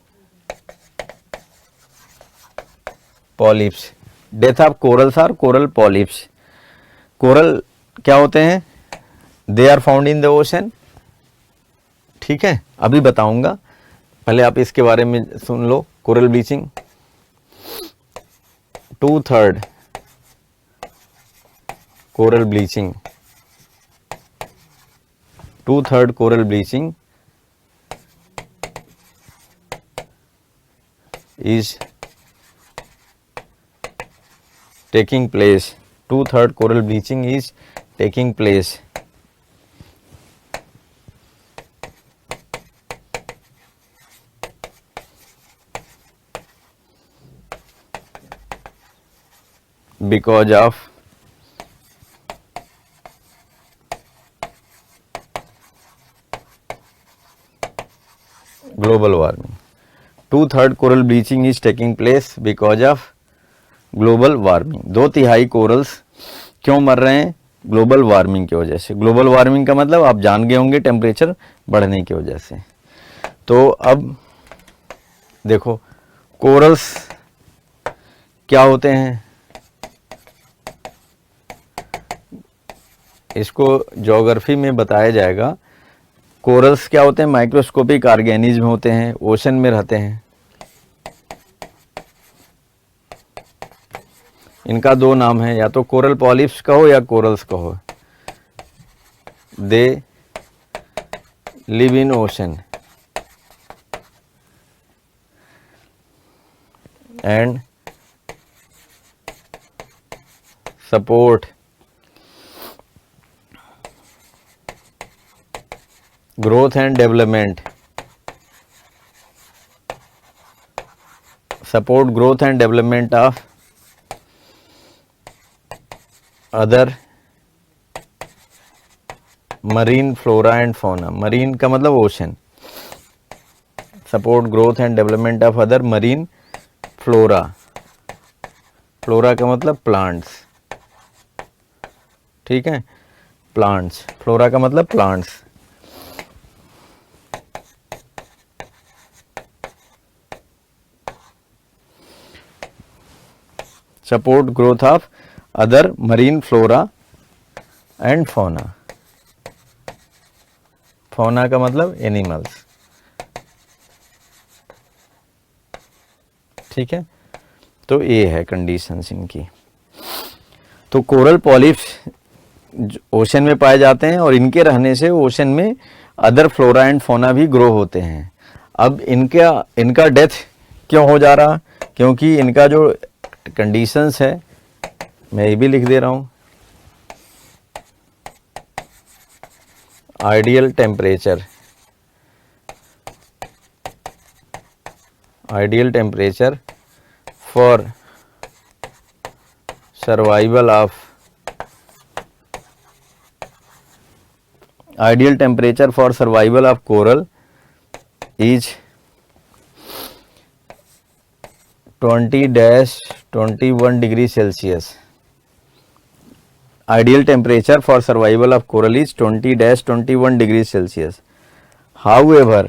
polyps. Death of corals और कोरल पॉलिप्स. कोरल क्या होते हैं? They are found in the ocean. ठीक है, अभी बताऊंगा, पहले आप इसके बारे में सुन लो. Coral bleaching 2/3 coral bleaching 2/3 coral bleaching is taking place 2/3 coral bleaching is taking place because of global warming. 2/3 coral bleaching is taking place because of global warming. 2/3 corals क्यों मर रहे हैं? ग्लोबल वार्मिंग की वजह से. ग्लोबल वार्मिंग का मतलब आप जान गए होंगे, टेम्परेचर बढ़ने की वजह से. तो अब देखो कोरल्स क्या होते हैं, इसको ज्योग्राफी में बताया जाएगा. कोरल्स क्या होते हैं? माइक्रोस्कोपिक ऑर्गेनिज्म होते हैं, ओशन में रहते हैं. इनका दो नाम है, या तो कोरल पॉलिप्स कहो या कोरल्स कहो. They live in ocean and support growth and development, support growth and development of other marine flora and fauna. Marine का मतलब ocean. Support growth and development of other marine flora. Flora का मतलब plants. ठीक है, plants. Flora का मतलब plants. Support growth of other marine flora and fauna. Fauna का मतलब animals. ठीक है, तो ये है कंडीशंस इनकी. तो कोरल पॉलिप्स ओशन में पाए जाते हैं और इनके रहने से ओशन में अदर फ्लोरा एंड फोना भी ग्रो होते हैं. अब इनका डेथ क्यों हो जा रहा? क्योंकि इनका जो कंडीशंस है, मैं ये भी लिख दे रहा हूं, ideal temperature for survival of coral is 20-21 degree Celsius. Ideal temperature for survival of coral is 20-21 degree Celsius. However,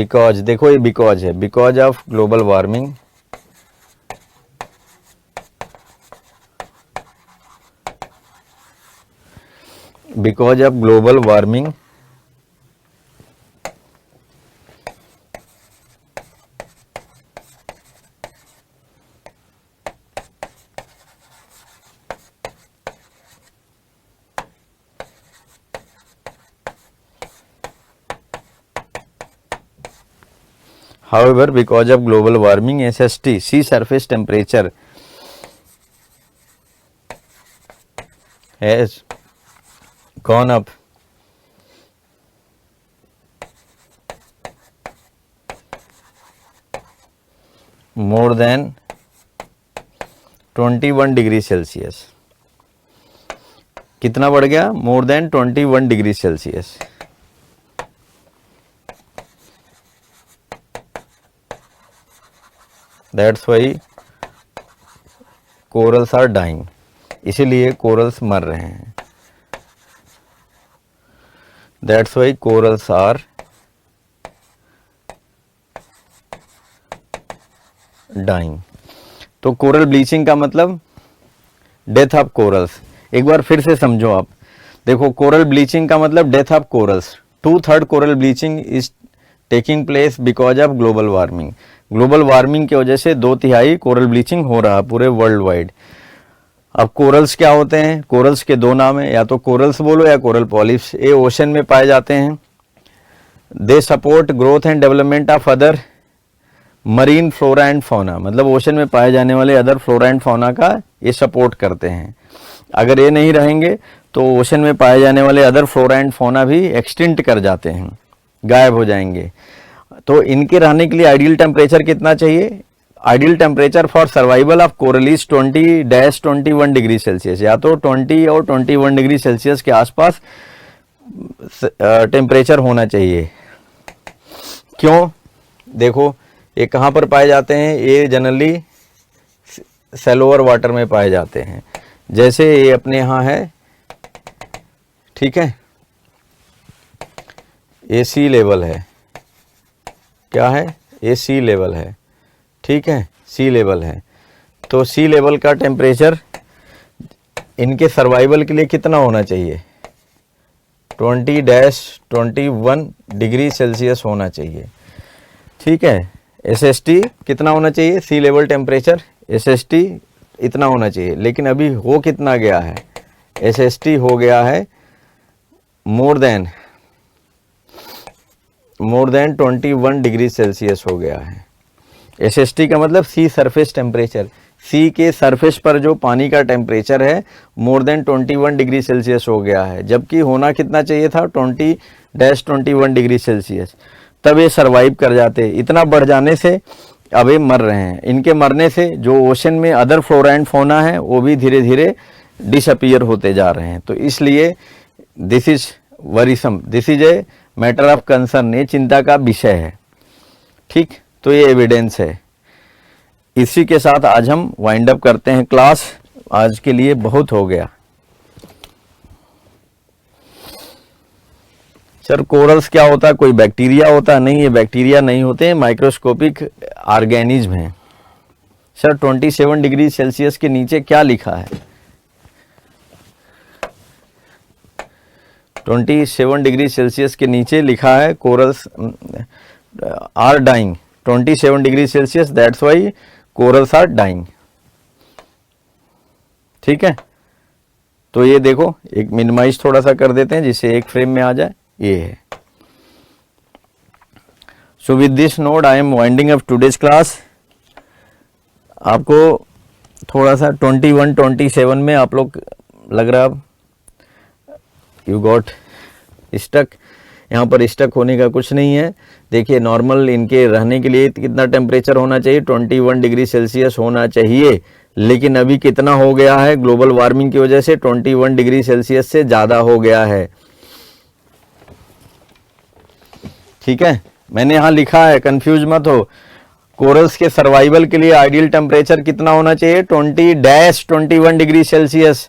because देखो ये because है, because of global warming, because of global warming, however because of global warming SST, sea surface temperature has gone up more than 21 degree Celsius. कितना बढ़ गया? more than 21 degree Celsius. That's why corals are dying. इसीलिए कोरल्स मर रहे हैं. That's why corals are dying. तो कोरल ब्लीचिंग का मतलब डेथ ऑफ कोरल्स. एक बार फिर से समझो आप. देखो कोरल ब्लीचिंग का मतलब death of corals. 2/3 coral bleaching is taking place because of global warming. Global warming की वजह से 2/3 कोरल ब्लीचिंग हो रहा है पूरे वर्ल्ड वाइड. अब कोरल्स क्या होते हैं? कोरल्स के दो नाम हैं, या तो कोरल्स बोलो या कोरल पॉलिप्स. ये ओशन में पाए जाते हैं. They support growth and development of other marine flora and fauna, मतलब ओशन में पाए जाने वाले अदर फ्लोरा एंड फौना का ये सपोर्ट करते हैं। अगर ये नहीं रहेंगे तो ओशन में पाए जाने वाले अदर फ्लोरा एंड फौना भी एक्सटिंक्ट कर जाते हैं, गायब हो जाएंगे। तो इनके रहने के लिए आइडियल टेम्परेचर कितना चाहिए? Ideal temperature for survival of coral is 20-21 degree Celsius, या तो 20 और 21 डिग्री सेल्सियस के आसपास टेम्परेचर होना चाहिए। क्यों? देखो ये कहाँ पर पाए जाते हैं? ये जनरली सेलोअर वाटर में पाए जाते हैं। जैसे ये अपने यहाँ है, ठीक है, ये सी लेवल है, क्या है? ये सी लेवल है, ठीक है, सी लेवल है। तो सी लेवल का टेम्परेचर इनके सर्वाइवल के लिए कितना होना चाहिए? 20-21 डिग्री सेल्सियस होना चाहिए, ठीक है। SST कितना होना चाहिए? सी लेवल टेम्परेचर SST इतना होना चाहिए, लेकिन अभी हो कितना गया है? SST हो गया है मोर देन 21 डिग्री सेल्सियस हो गया है। SST का मतलब सी सरफेस टेम्परेचर, सी के सरफेस पर जो पानी का टेम्परेचर है मोर देन 21 डिग्री सेल्सियस हो गया है, जबकि होना कितना चाहिए था? 20-21 डिग्री सेल्सियस। तब ये सरवाइव कर जाते। इतना बढ़ जाने से अब ये मर रहे हैं। इनके मरने से जो ओशन में अदर फ्लोरा एंड फौना है वो भी धीरे धीरे डिसअपीयर होते जा रहे हैं। तो इसलिए this is worrisome, this is a matter of concern, ये चिंता का विषय है, ठीक। तो ये एविडेंस है। इसी के साथ आज हम वाइंड अप करते हैं क्लास। आज के लिए बहुत हो गया। सर कोरल्स क्या होता है? कोई बैक्टीरिया होता? नहीं, ये बैक्टीरिया नहीं होते हैं, माइक्रोस्कोपिक ऑर्गेनिज्म हैं। सर 27 डिग्री सेल्सियस के नीचे क्या लिखा है? 27 डिग्री सेल्सियस के नीचे लिखा है corals are dying. 27 degree Celsius, that's why corals are dying, ठीक है। तो ये देखो, एक मिनिमाइज थोड़ा सा कर देते हैं जिससे एक फ्रेम में आ जाए। ये है। So with this note I am winding up today's class. आपको थोड़ा सा 21-27 में आप लोग लग रहा यू गॉट स्टक। यहाँ पर स्टक होने का कुछ नहीं है। देखिए नॉर्मल इनके रहने के लिए कितना टेम्परेचर होना चाहिए? 21 डिग्री सेल्सियस होना चाहिए, लेकिन अभी कितना हो गया है? ग्लोबल वार्मिंग की वजह से 21 डिग्री सेल्सियस से ज़्यादा हो गया है, ठीक है। मैंने यहाँ लिखा है, कंफ्यूज मत हो। कोरल्स के सर्वाइवल के लिए आइडियल टेम्परेचर कितना होना चाहिए? 20-21 डिग्री सेल्सियस,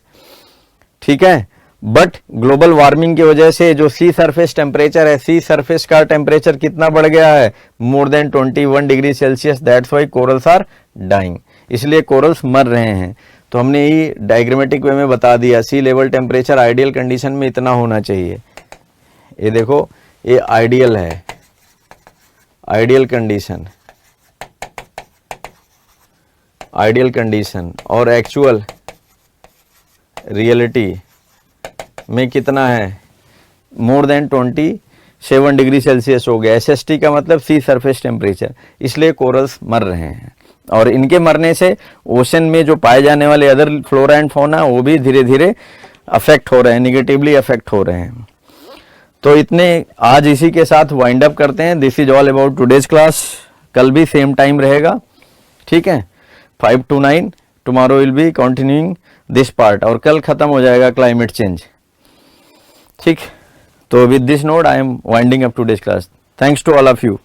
ठीक है। बट ग्लोबल वार्मिंग की वजह से जो सी सरफेस टेम्परेचर है, सी सरफेस का टेम्परेचर कितना बढ़ गया है? More than 21 degree Celsius, that's why corals are dying. इसलिए कोरल्स मर रहे हैं। तो हमने ये डायग्रामेटिक वे में बता दिया, सी लेवल टेम्परेचर आइडियल कंडीशन में इतना होना चाहिए। ये देखो, ये आइडियल है, आइडियल कंडीशन, आइडियल कंडीशन, और एक्चुअल रियलिटी में कितना है? मोर देन 27 डिग्री सेल्सियस हो गया। SST का मतलब सी सरफेस टेम्परेचर। इसलिए कोरल्स मर रहे हैं, और इनके मरने से ओशन में जो पाए जाने वाले अदर फ्लोरा एंड फौना वो भी धीरे धीरे अफेक्ट हो रहे हैं, निगेटिवली अफेक्ट हो रहे हैं। तो इतने आज इसी के साथ वाइंड अप करते हैं। This is all about today's class. कल भी सेम टाइम रहेगा, ठीक है, 5 to 9। Tomorrow will be continuing this part, और कल खत्म हो जाएगा क्लाइमेट चेंज, ठीक। तो with this note I am winding up today's class. Thanks to all of you.